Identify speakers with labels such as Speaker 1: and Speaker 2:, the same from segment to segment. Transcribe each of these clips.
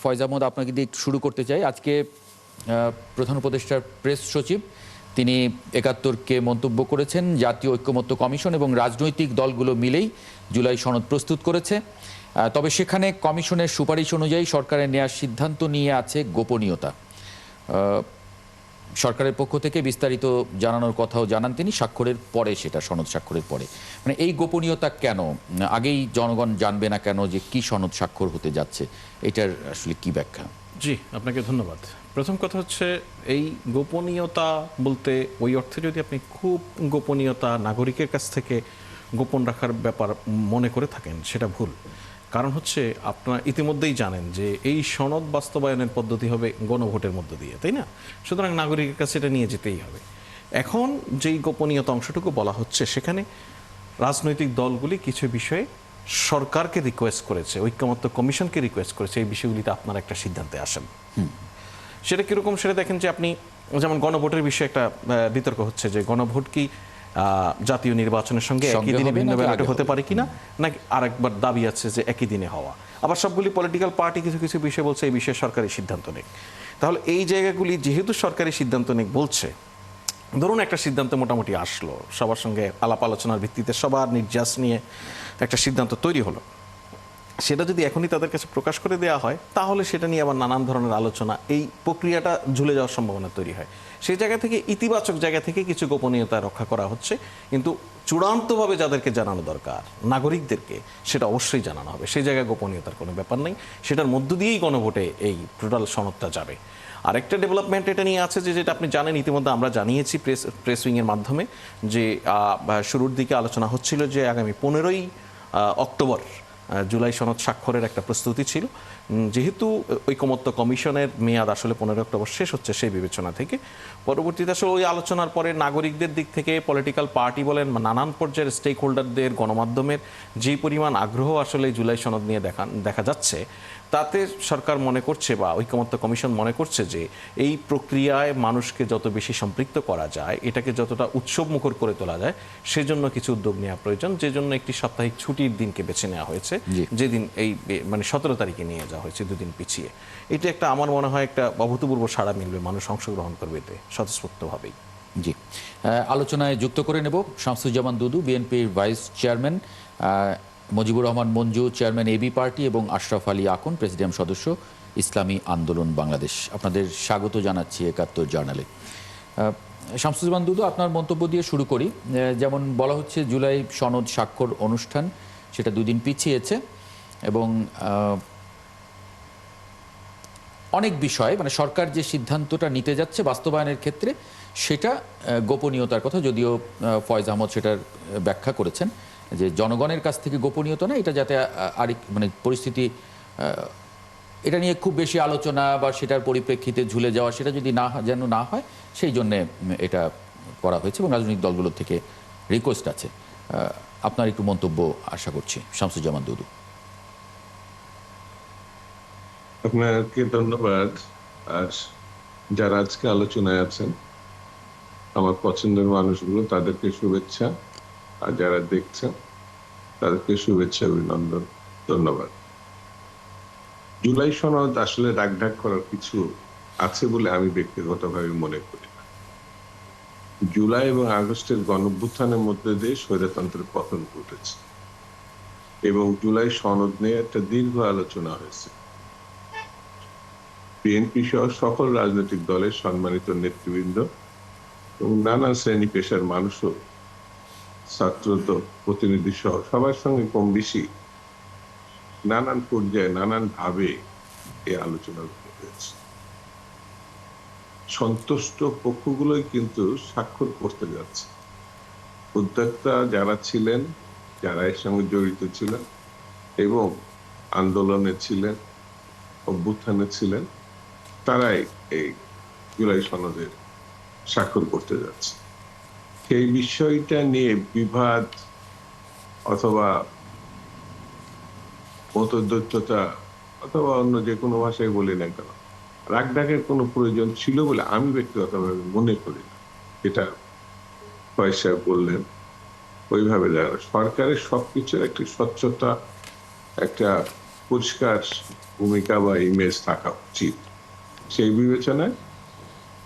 Speaker 1: ফয়েজ আহমদ, আপনাকে দিয়ে একটু শুরু করতে চাই। আজকে প্রধান উপদেষ্টার প্রেস সচিব তিনি ৭১কে মন্তব্য করেছেন জাতীয় ঐক্যমত্য কমিশন এবং রাজনৈতিক দলগুলো মিলেই জুলাই সনদ প্রস্তুত করেছে। তবে সেখানে কমিশনের সুপারিশ অনুযায়ী সরকারের নেওয়ার সিদ্ধান্ত নিয়ে আছে গোপনীয়তা। সরকারের পক্ষ থেকে বিস্তারিত জানানোর কথাও জানান তিনি স্বাক্ষরের পরে, সেটা সনদ স্বাক্ষরের পরে। মানে এই গোপনীয়তা কেন? আগেই জনগণ জানবে না কেন যে কি সনদ স্বাক্ষর হতে যাচ্ছে? এটার আসলে কি ব্যাখ্যা?
Speaker 2: জি, আপনাকে ধন্যবাদ। প্রথম কথা হচ্ছে, এই গোপনীয়তা বলতে ওই অর্থে যদি আপনি খুব গোপনীয়তা নাগরিকের কাছ থেকে গোপন রাখার ব্যাপার মনে করে থাকেন, সেটা ভুল। কারণ হচ্ছে, আপনারা ইতিমধ্যেই জানেন যে এই সনদ বাস্তবায়নের পদ্ধতি হবে গণভোটের মধ্য দিয়ে, তাই না? সুতরাং নাগরিকের কাছে এটা নিয়ে যেতেই হবে। এখন যেই গোপনীয়তা অংশটুকু বলা হচ্ছে, সেখানে রাজনৈতিক দলগুলি কিছু বিষয়ে সরকারকে রিকোয়েস্ট করেছে, ঐক্যমত্য কমিশনকে রিকোয়েস্ট করেছে এই বিষয়গুলিতে আপনারা একটা সিদ্ধান্তে আসেন। সেটা কীরকম সেটা দেখেন যে, আপনি যেমন গণভোটের বিষয়ে একটা বিতর্ক হচ্ছে যে গণভোট কি জাতীয় নির্বাচনের সঙ্গে একই দিনে ভিন্ন ব্যালটে হতে পারে কিনা, নাকি আরেকবার দাবি আছে যে একই দিনে হওয়া। আবার সবগুলি পলিটিক্যাল পার্টি কিছু কিছু বিষয় বলছে এই বিষয়ে সরকারি সিদ্ধান্ত নেই। তাহলে এই জায়গাগুলি যেহেতু সরকারি সিদ্ধান্ত নেই বলছে, ধরুন একটা সিদ্ধান্ত মোটামুটি আসলো, সবার সঙ্গে আলাপ আলোচনার ভিত্তিতে সবার নির্যাস নিয়ে একটা সিদ্ধান্ত তৈরি হলো, সেটা যদি এখনই তাদের কাছে প্রকাশ করে দেওয়া হয়, তাহলে সেটা নিয়ে আবার নানান ধরনের আলোচনা, এই প্রক্রিয়াটা ঝুলে যাওয়ার সম্ভাবনা তৈরি হয়। সেই জায়গা থেকে, ইতিবাচক জায়গা থেকে কিছু গোপনীয়তা রক্ষা করা হচ্ছে, কিন্তু চূড়ান্তভাবে যাদেরকে জানানো দরকার, নাগরিকদেরকে, সেটা অবশ্যই জানানো হবে। সেই জায়গায় গোপনীয়তার কোনো ব্যাপার নেই, সেটার মধ্য দিয়েই গণভোটে এই টোটাল সনদটা যাবে। আরেকটা ডেভেলপমেন্ট এটা নিয়ে আছে যে, যেটা আপনি জানেন, ইতিমধ্যে আমরা জানিয়েছি প্রেস উইংয়ের মাধ্যমে যে শুরুর দিকে আলোচনা হচ্ছিল যে আগামী 15ই অক্টোবর জুলাই সনদ স্বাক্ষরের একটা প্রস্তুতি ছিল। যেহেতু ঐকমত্য কমিশনের মেয়াদ আসলে 15 অক্টোবর শেষ হচ্ছে, সেই বিবেচনা থেকে পরবর্তীতে আসলে ওই আলোচনার পরে নাগরিকদের দিক থেকে পলিটিক্যাল পার্টি বলেন, নানান পর্যায়ের স্টেক হোল্ডারদের, গণমাধ্যমের যেই পরিমাণ আগ্রহ আসলে জুলাই সনদ নিয়ে দেখা যাচ্ছে, তাতে সরকার মনে করছে বা ঐকমত্য কমিশন মনে করছে যে এই প্রক্রিয়ায় মানুষকে যত বেশি সম্পৃক্ত করা যায়, এটাকে যতটা উৎসবমুখর করে তোলা যায়, সেজন্য কিছু উদ্যোগ নেওয়া প্রয়োজন। যে জন্য একটি সাপ্তাহিক ছুটির দিনকে বেছে নেওয়া হয়েছে, যেদিন এই 17 তারিখে নিয়ে যাওয়া হয়েছে, দুদিন পিছিয়ে। এটা একটা, আমার মনে হয়, একটা অভূতপূর্ব সাড়া মিলবে, মানুষ অংশগ্রহণ করবে এতে স্বতঃস্ফূর্তভাবেই।
Speaker 1: জি, আলোচনায় যুক্ত করে নেব শামসুজ্জামান দুদু, বিএনপির vice chairman, Mujibur Rahman Manju, chairman AB party, এবং আশরাফ আলী আকন, প্রেসিডিয়াম সদস্য, ইসলামী আন্দোলন বাংলাদেশ। আপনাদের স্বাগত জানাচ্ছি ৭১ জার্নালে। শামসুজ্জামান দুদু, আপনার মন্তব্য দিয়ে শুরু করি। যেমন বলা হচ্ছে, জুলাই সনদ স্বাক্ষর অনুষ্ঠান সেটা 2 দিন পিছিয়েছে, এবং অনেক বিষয়, মানে সরকার যে সিদ্ধান্তটা নিতে যাচ্ছে বাস্তবায়নের ক্ষেত্রে, সেটা গোপনীয়তার কথা, যদিও ফয়েজ আহমদ সেটার ব্যাখ্যা করেছেন যে জনগণের কাছ থেকে গোপনীয়তা না, এটা যাতে মানে পরিস্থিতি, এটা নিয়ে খুব বেশি আলোচনা বা সেটার পরিপ্রেক্ষিতে ঝুলে যাওয়া, সেটা যদি যেন না হয়, সেই জন্যে এটা করা হয়েছে এবং রাজনৈতিক দলগুলোর থেকে রিকোয়েস্ট আছে। আপনার একটু মন্তব্য আশা করছি, শামসুজ্জামান দুদু।
Speaker 3: আপনাকে ধন্যবাদ। আর যারা আজকে আলোচনায় আছেন, আমার পছন্দের মানুষগুলো, তাদেরকে শুভেচ্ছা। আর যারা দেখছেন, তাদেরকে শুভেচ্ছা, অভিনন্দন, ধন্যবাদ। জুলাই সনদ আসলে রাগঢাক করার কিছু আছে বলে আমি ব্যক্তিগতভাবে মনে করি না। জুলাই এবং আগস্টের গণঅভ্যুত্থানের মধ্যে দিয়ে স্বৈরতন্ত্রের পতন ঘটেছে এবং জুলাই সনদ নিয়ে একটা দীর্ঘ আলোচনা হয়েছে। বিএনপি সহ সকল রাজনৈতিক দলের সম্মানিত নেতৃবৃন্দ এবং নানা শ্রেণী পেশার মানুষও, ছাত্র প্রতিনিধি সহ সবার সঙ্গে কম বেশি নানান পর্যায়ে নানান ভাবে এই আলোচনা হয়েছে। সন্তুষ্ট পক্ষগুলোই কিন্তু স্বাক্ষর করতে যাচ্ছে। উদ্যোক্তা যারা ছিলেন, যারা এর সঙ্গে জড়িত ছিলেন এবং আন্দোলনে ছিলেন, অভ্যুত্থানে ছিলেন, তারাই এই জুলাই সনদের স্বাক্ষর করতে যাচ্ছে। সেই বিষয়টা নিয়ে বিবাদ অথবা মতদ্বৈততা অথবা অন্য যে কোনো ভাষায় বলি না কেন, রাগঢাকের কোনো প্রয়োজন ছিল বলে আমি ব্যক্তিগতভাবে মনে করি না। এটা পয়সা বললেন ওইভাবে দেখা, সরকারের সবকিছুর একটি স্বচ্ছতা, একটা পরিষ্কার ভূমিকা বা ইমেজ থাকা উচিত, সেই বিবেচনায়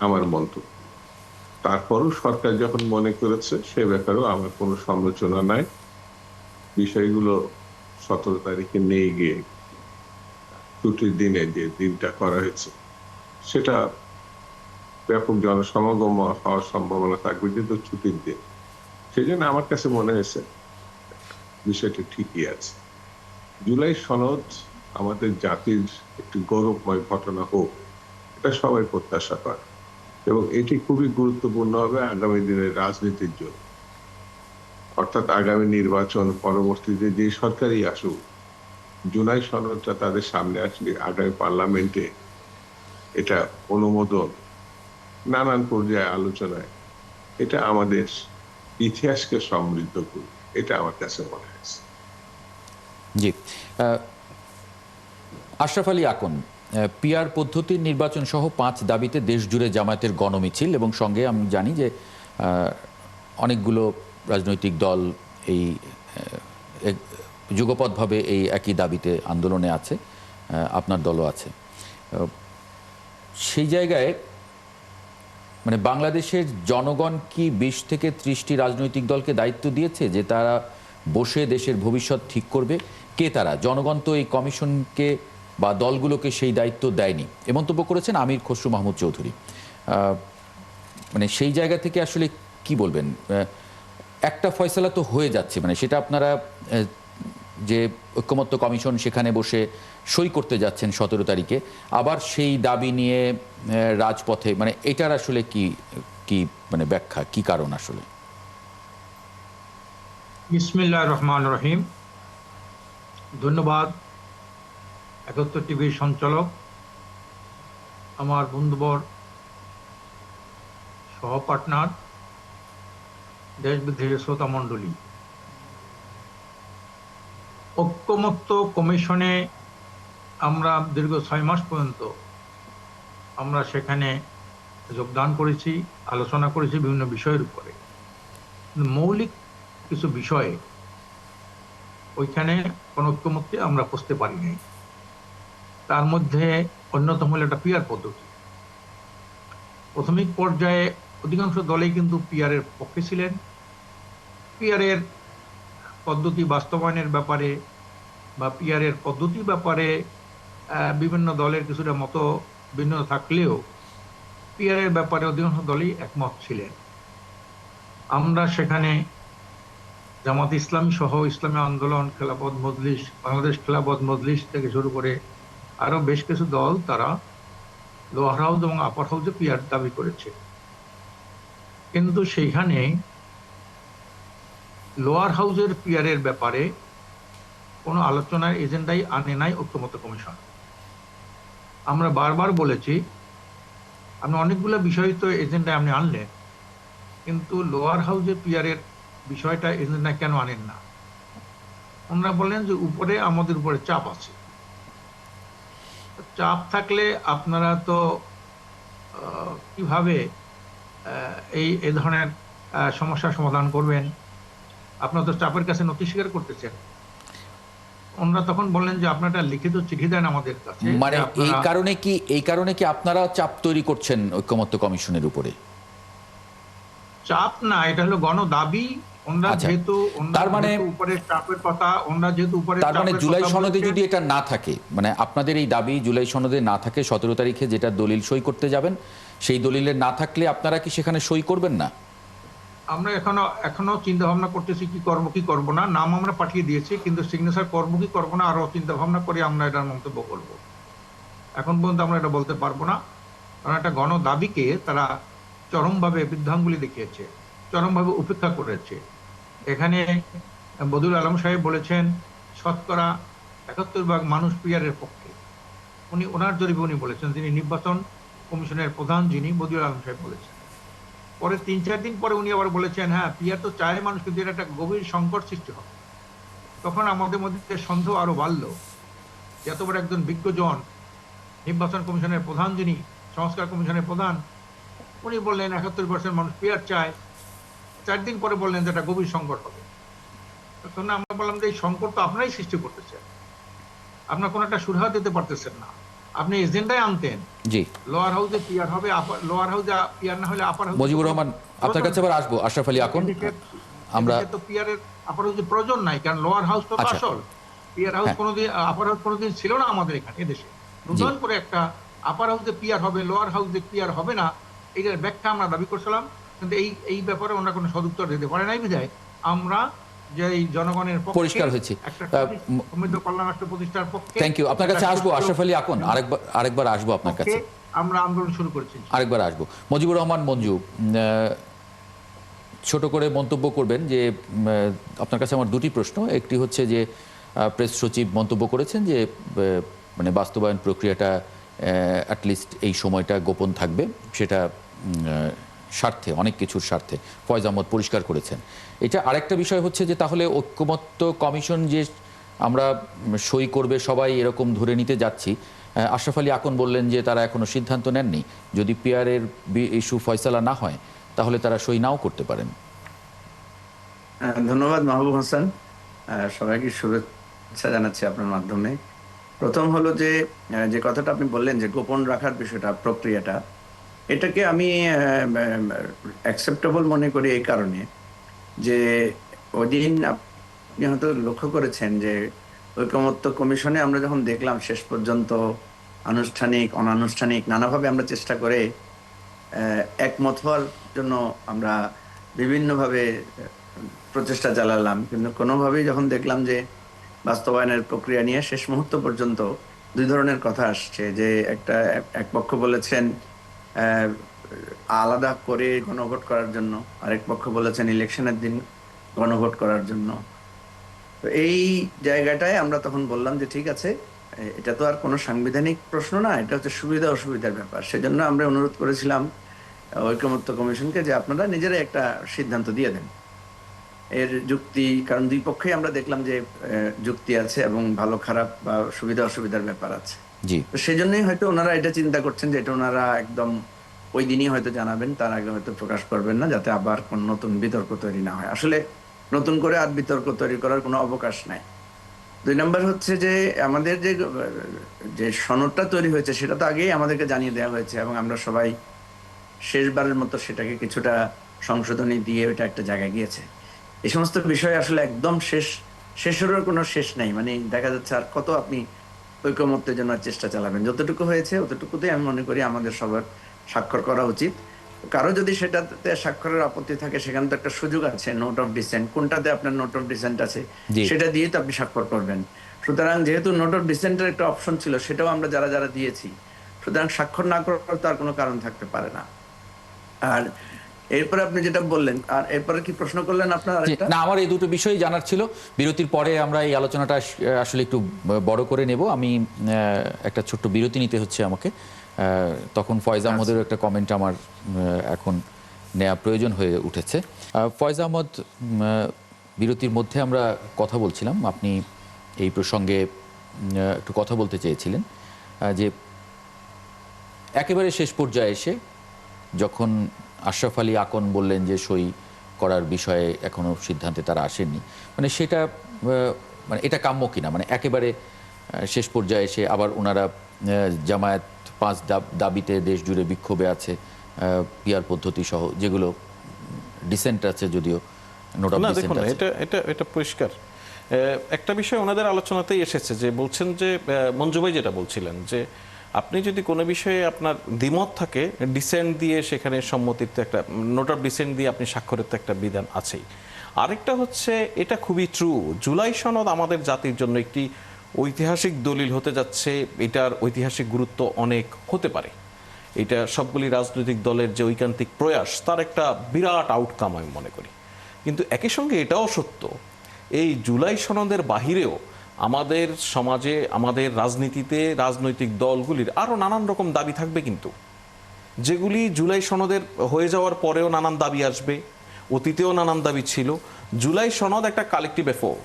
Speaker 3: আমার মন্তব্য। তারপরও সরকার যখন মনে করেছে, সে ব্যাপারেও আমার কোনো সমালোচনা নাই। বিষয়গুলো 17 তারিখে নিয়ে গিয়ে ছুটির দিনে যে দিনটা করা হয়েছে, সেটা ব্যাপক জনসমাগম হওয়ার সম্ভাবনা থাকবে, যেহেতু ছুটির দিন। সেই জন্য আমার কাছে মনে হয়েছে বিষয়টা ঠিকই আছে। জুলাই সনদ আমাদের জাতির একটি গৌরবময় ঘটনা হোক, এটা সবাই প্রত্যাশা করে, এবং এটি খুবই গুরুত্বপূর্ণ হবে আগামী দিনের রাজনীতির জন্য। অর্থাৎ আগামী নির্বাচন পরবর্তীতে যে সরকারই আসুক, জুলাই সনদটা তাদের সামনে আসলে আগামী পার্লামেন্টে এটা অনুমোদন, নানান পর্যায়ে আলোচনায় এটা আমাদের ইতিহাসকে সমৃদ্ধ করবে, এটা আমার কাছে মনে হয়েছে।
Speaker 1: জি, আশরাফ আলী আকন, পিআর পদ্ধতির নির্বাচন সহ 5 দাবিতে দেশজুড়ে জামায়াতের গণমিছিল, এবং সঙ্গে আমি জানি যে অনেকগুলো রাজনৈতিক দল এই যুগপৎভাবে এই একই দাবিতে আন্দোলনে আছে, আপনার দলও আছে। সেই জায়গায় মানে বাংলাদেশের জনগণ কি 20 থেকে 30টি রাজনৈতিক দলকে দায়িত্ব দিয়েছে যে তারা বসে দেশের ভবিষ্যৎ ঠিক করবে? কে তারা? জনগণ তো এই কমিশনকে বা দলগুলোকে সেই দায়িত্ব দেয়নি, এ মন্তব্য করেছেন আমির খসরু মাহমুদ চৌধুরী। মানে সেই জায়গা থেকে আসলে কি বলবেন? একটা ফয়সালা তো হয়ে যাচ্ছে, মানে সেটা আপনারা যে ঐক্যমত্য কমিশন সেখানে বসে সই করতে যাচ্ছেন 17 তারিখে, আবার সেই দাবি নিয়ে রাজপথে, মানে এটার আসলে কি কি মানে ব্যাখ্যা, কি কারণ আসলে?
Speaker 4: বিসমিল্লাহির রহমানির রহিম। ধন্যবাদ 71 টিভির সঞ্চালক, আমার বন্ধুবর, সহপার্টনার, দেশ বিদেশের শ্রোতা মণ্ডলী। ঐক্যমত্য কমিশনে আমরা দীর্ঘ 6 মাস পর্যন্ত আমরা সেখানে যোগদান করেছি, আলোচনা করেছি বিভিন্ন বিষয়ের উপরে। মৌলিক কিছু বিষয়ে ওইখানে কোন ঐক্যমত্যে আমরা বুঝতে পারিনি। তার মধ্যে অন্যতম হল একটা পিআর পদ্ধতি। প্রাথমিক পর্যায়ে অধিকাংশ দলেই কিন্তু পিআরের পক্ষে ছিলেন। পিআরের পদ্ধতি বাস্তবায়নের ব্যাপারে বা পিআরের পদ্ধতির ব্যাপারে বিভিন্ন দলের কিছুটা মত ভিন্ন থাকলেও পিআরের ব্যাপারে অধিকাংশ দলই একমত ছিলেন। আমরা সেখানে জামাত ইসলামী সহ ইসলামী আন্দোলন, খেলাফত মজলিস, বাংলাদেশ খেলাফত মজলিস থেকে শুরু করে আরো বেশ কিছু দল তারা লোয়ার হাউস এবং আপার হাউসে পিআর দাবি করেছে। কিন্তু সেইখানে লোয়ার হাউসের পিআরের ব্যাপারে কোনো আলোচনার এজেন্ডাই আনে নাই ঐক্যমত্য কমিশন। আমরা বারবার বলেছি, আপনি অনেকগুলো বিষয় তো এজেন্ডায় আপনি আনলেন, কিন্তু লোয়ার হাউসের পিআরের বিষয়টা এজেন্ডা কেন আনেন না? ওনারা বললেন যে উপরে আমাদের উপরে চাপ আছে। চাপ থাকলে আপনারা তো কিভাবে এই ধরনের সমস্যার সমাধান করবেন? আপনারা তো চাপের কাছে নথি স্বীকার করতেছেন। ওনারা তখন বললেন যে আপনারা লিখিত চিঠি দেন আমাদের কাছে।
Speaker 1: মানে এই কারণে কি আপনারা চাপ তৈরি করছেন ঐক্যমত্য কমিশনের উপরে?
Speaker 4: চাপ না, এটা হলো গণদাবি। ওনারা যেহেতু
Speaker 1: তার মানে
Speaker 4: উপরে চাপের কথা, ওনারা যেহেতু উপরে
Speaker 1: তার মানে জুলাই সনদে যদি এটা না থাকে, মানে আপনাদের এই দাবি জুলাই সনদে না থাকে, 17 তারিখে যেটা দলিল সই করতে যাবেন সেই দলিলে না থাকলে আপনারা কি সেখানে সই করবেন না?
Speaker 4: আমরা এখনো চিন্তা ভাবনা করতেছি কি করব না। নাম আমরা পাঠিয়ে দিয়েছি, কিন্তু সিগনেচার করবো কি করবো না আরো চিন্তা ভাবনা করে আমরা এটার মন্তব্য করব। এখন পর্যন্ত আমরা এটা বলতে পারবো না, কারণ একটা গণ দাবিকে তারা চরমভাবে বৃদ্ধাঙ্গুলি দেখিয়েছে, চরমভাবে উপেক্ষা করেছে। এখানে বদিউল আলম সাহেব বলেছেন শতকরা 71% মানুষ পিআরের পক্ষে। উনি ওনার জরিপে উনি বলেছেন, যিনি নির্বাচন কমিশনের প্রধান, যিনি বদিউল আলম সাহেব বলেছেন। পরে 3-4 দিন পরে উনি আবার বলেছেন, হ্যাঁ পিআর তো চায় মানুষ, কিন্তু এটা একটা গভীর সংকট সৃষ্টি হবে। তখন আমাদের মধ্যে সন্দেহ আরো বাড়লো, এত বড় একজন বিজ্ঞজন, নির্বাচন কমিশনের প্রধান, যিনি সংস্কার কমিশনের প্রধান, উনি বললেন 71% মানুষ পিআর চায়। 4 দিন পরে বললেন যে এটা গভীর সংকট হবে। তখন আমরা বললাম যে এই সংকট তো আপনারাই সৃষ্টি করতেছেন। আপনার কোনো একটা সুরাহা দিতে পারতেছেন না। আপনি এজেন্ডায় আনতেন
Speaker 1: জি,
Speaker 4: লোয়ার হাউসে পিয়ার হবে, লোয়ার হাউসে পিয়ার না হলে আপার হাউসে।
Speaker 1: মুজিবুর রহমান, আপনার কাছে আবার আসবো। আশরাফ আলী আকন, আমরা
Speaker 4: তো পিয়ারের আপার হাউসে প্রয়োজন নাই, কারণ লোয়ার হাউস তো
Speaker 1: আচ্ছা।
Speaker 4: আসল। পিয়ার হাউস
Speaker 1: হ্যাঁ।
Speaker 4: কোনোদিন, আপার হাউস কোনোদিন ছিল না আমাদের এখানে এদেশে। নতুন করে একটা আপার হাউসে পিয়ার হবে, লোয়ার হাউসে পিয়ার হবে না, এইটার ব্যাখ্যা আমরা দাবি করছিলাম, কিন্তু এই ব্যাপারে ওনারা কোনো সদুত্তর দিতে পারে নাই বিধায় আমরা যে এই জনগণের পক্ষে
Speaker 1: পরিষ্কার হয়েছি।
Speaker 4: একটা সমৃদ্ধ কল্যাণ রাষ্ট্র প্রতিষ্ঠার পক্ষে।
Speaker 1: Thank you. আপনার কাছে আসবো আশরাফ আলী আকন, আরেকবার আসবো আপনার কাছে,
Speaker 4: আমরা আন্দোলন শুরু করেছি।
Speaker 1: আরেকবার আসবো। মুজিবুর রহমান মঞ্জু, ছোট করে মন্তব্য করবেন যে আপনার কাছে আমার দুটি প্রশ্ন। একটি হচ্ছে যে প্রেস সচিব মন্তব্য করেছেন যে মানে বাস্তবায়ন প্রক্রিয়াটা অ্যাটলিস্ট এই সময়টা গোপন থাকবে, সেটা স্বার্থে, অনেক কিছুর স্বার্থে। ফয়েজ আহমদ পরিষ্কার করেছেন এটা। আরেকটা বিষয় হচ্ছে যে তাহলে ঐক্যমত্য কমিশন যে আমরা সই করবে সবাই এরকম ধরে নিতে যাচ্ছি, আশরাফ আলী আকন বললেন যে তারা এখনো সিদ্ধান্ত নেননি, যদি পিয়ারের ইস্যু ফয়সালা না হয় তাহলে তারা সই নাও করতে পারেন।
Speaker 5: ধন্যবাদ মাহবুব হাসান, সবাইকে শুভেচ্ছা জানাচ্ছি আপনার মাধ্যমে। প্রথম হলো যে কথাটা আপনি বললেন যে গোপন রাখার বিষয়টা, প্রক্রিয়াটা, এটাকে আমি অ্যাকসেপ্টেবল মনে করি এই কারণে যে ওই দিন আপনি হয়তো লক্ষ্য করেছেন যে ঐকমত্য কমিশনে আমরা যখন দেখলাম শেষ পর্যন্ত আনুষ্ঠানিক অনানুষ্ঠানিক নানাভাবে আমরা চেষ্টা করে একমত হওয়ার জন্য আমরা বিভিন্নভাবে প্রচেষ্টা চালালাম, কিন্তু কোনোভাবেই যখন দেখলাম যে বাস্তবায়নের প্রক্রিয়া নিয়ে শেষ মুহূর্ত পর্যন্ত দুই ধরনের কথা আসছে, যে এক পক্ষ বলেছেন আলাদা করে গণভোট করার জন্য, আরেক পক্ষ বলেছেন ইলেকশনের দিন গণভোট করার জন্য। তো এই জায়গাটায় আমরা তখন বললাম যে ঠিক আছে, এটা তো আর কোনো সাংবিধানিক প্রশ্ন না, এটা হচ্ছে সুবিধা অসুবিধার ব্যাপার। সেজন্য আমরা অনুরোধ করেছিলাম ঐকমত্য কমিশনকে যে আপনারা নিজেরাই একটা সিদ্ধান্ত দিয়ে দেন। এর যুক্তি, কারণ দুই পক্ষেই আমরা দেখলাম যে যুক্তি আছে এবং ভালো খারাপ বা সুবিধা অসুবিধার ব্যাপার আছে।
Speaker 1: জি,
Speaker 5: তো সেই জন্যই হয়তো ওনারা এটা চিন্তা করছেন যে এটা ওনারা একদম ওই দিনই হয়তো জানাবেন, তার আগে হয়তো প্রকাশ করবেন না, যাতে আবার কোন নতুন বিতর্ক তৈরি না হয়। আসলে নতুন করে আর বিতর্ক তৈরি করার কোনো অবকাশ নাই। দুই নম্বর হচ্ছে যে আমাদের যে সনদটা তৈরি হয়েছে সেটা তো আগেই আমাদেরকে জানিয়ে দেওয়া হয়েছে, এবং আমরা সবাই শেষবারের মতো সেটাকে কিছুটা সংশোধনী দিয়ে ওইটা একটা জায়গায় গিয়েছে। এই সমস্ত বিষয় আসলে একদম শেষেরও কোনো শেষ নাই, মানে দেখা যাচ্ছে আর কত আপনি ঐকমত্যের জন্য চেষ্টা চালাবেন। যতটুকু হয়েছে অতটুকুতেই আমি মনে করি আমাদের সবার স্বাক্ষর করা উচিত। কারো যদি সেটাতে স্বাক্ষরের আপত্তি থাকে, সেখানে তো একটা সুযোগ আছে, নোট অফ ডিসেন্ট, কোনটাতে আপনার নোট অফ ডিসেন্ট আছে সেটা দিয়ে তো আপনি স্বাক্ষর করবেন। সুতরাং যেহেতু নোট অফ ডিসেন্টের একটা অপশন ছিল, সেটাও আমরা যারা যারা দিয়েছি, সুতরাং স্বাক্ষর না করার তো আর কোনো কারণ থাকতে পারে না। আর এরপরে আপনি যেটা বললেন, আর এরপরে কি প্রশ্ন করলেন আপনার?
Speaker 1: না, আমার এই দুটো বিষয় জানার ছিল। বিরতির পরে আমরা এই আলোচনাটা আসলে একটু বড় করে নেব। আমি একটা ছোট্ট বিরতি নিতে হচ্ছে আমাকে, তখন ফয়েজ আহমদেরও একটা কমেন্ট আমার এখন নেওয়া প্রয়োজন হয়ে উঠেছে। ফয়েজ আহমদ, বিরতির মধ্যে আমরা কথা বলছিলাম, আপনি এই প্রসঙ্গে একটু কথা বলতে চেয়েছিলেন যে একেবারে শেষ পর্যায়ে এসে যখন আশরাফ আলী আকন বললেন যে সই করার বিষয়ে এখনো সিদ্ধান্তে তারা আসেননি, মানে সেটা মানে এটা কাম্য কিনা, মানে একেবারে শেষ পর্যায়ে এসে আবার ওনারা জামায়াত 5 দাবিতে দেশ জুড়ে বিক্ষোভে আছে, পিয়ার পদ্ধতি সহ যেগুলো ডিসেন্ট আছে, যদিও নোট অফ ডিসেন্ট আছে।
Speaker 2: এটা পরিষ্কার একটা বিষয় ওনাদের আলোচনাতেই এসেছে, যে বলছেন যে মঞ্জু ভাই যেটা বলছিলেন যে আপনি যদি কোনো বিষয়ে আপনার দ্বিমত থাকে, ডিসেন্ট দিয়ে সেখানে সম্মতির তো একটা নোট অফ ডিসেন্ট দিয়ে আপনি স্বাক্ষরের তো একটা বিধান আছেই। আরেকটা হচ্ছে, এটা খুবই ট্রু, জুলাই সনদ আমাদের জাতির জন্য একটি ঐতিহাসিক দলিল হতে যাচ্ছে। এটার ঐতিহাসিক গুরুত্ব অনেক হতে পারে। এটা সবগুলি রাজনৈতিক দলের যে ঐকান্তিক প্রয়াস, তার একটা বিরাট আউটকাম আমি মনে করি। কিন্তু একই সঙ্গে এটাও সত্য, এই জুলাই সনদের বাহিরেও আমাদের সমাজে, আমাদের রাজনীতিতে, রাজনৈতিক দলগুলির আরও নানান রকম দাবি থাকবে, কিন্তু যেগুলি জুলাই সনদের হয়ে যাওয়ার পরেও নানান দাবি আসবে, অতীতেও নানান দাবি ছিল। জুলাই সনদ একটা কালেকটিভ এফোর্ট,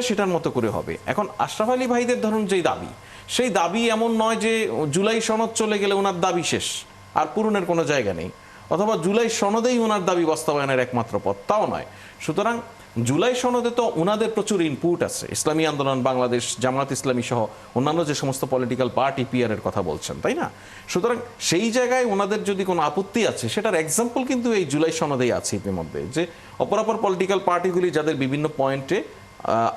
Speaker 2: সেটার মতো করে হবে। এখন আশরাফ আলী ভাইদের ধরুন যেই দাবি, সেই দাবি এমন নয় যে জুলাই সনদ চলে গেলে ওনার দাবি শেষ, আর পূরণের কোনো জায়গা নেই। অথবা জুলাই সনদেই ওনার দাবি বাস্তবায়নের একমাত্র পথ, তাও নয়। সুতরাং জুলাই সনদে তো ওনাদের প্রচুর ইনপুট আছে, ইসলামী আন্দোলন বাংলাদেশ, জামাত ইসলামী সহ অন্যান্য যে সমস্ত পলিটিক্যাল পার্টি পিআর এর কথা বলছেন, তাই না? সুতরাং সেই জায়গায় ওনাদের যদি কোনো আপত্তি আছে, সেটার এক্সাম্পল কিন্তু এই জুলাই সনদেই আছে ইতিমধ্যে, যে অপরাপর পলিটিক্যাল পার্টিগুলি যাদের বিভিন্ন পয়েন্টে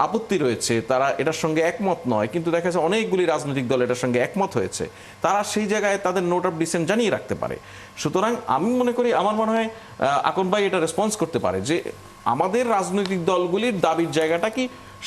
Speaker 2: আপত্তি রয়েছে, তারা এটার সঙ্গে একমত নয়, কিন্তু দেখা যাচ্ছে অনেকগুলি রাজনৈতিক দল এটার সঙ্গে একমত হয়েছে, তারা সেই জায়গায় তাদের নোট অফ ডিসেন্ট জানিয়ে রাখতে পারে। সুতরাং আমি মনে করি, আমার মনে হয় আকন ভাই এটা রেসপন্স করতে পারে যে আমাদের রাজনৈতিক দলগুলির দাবির জায়গাটা কি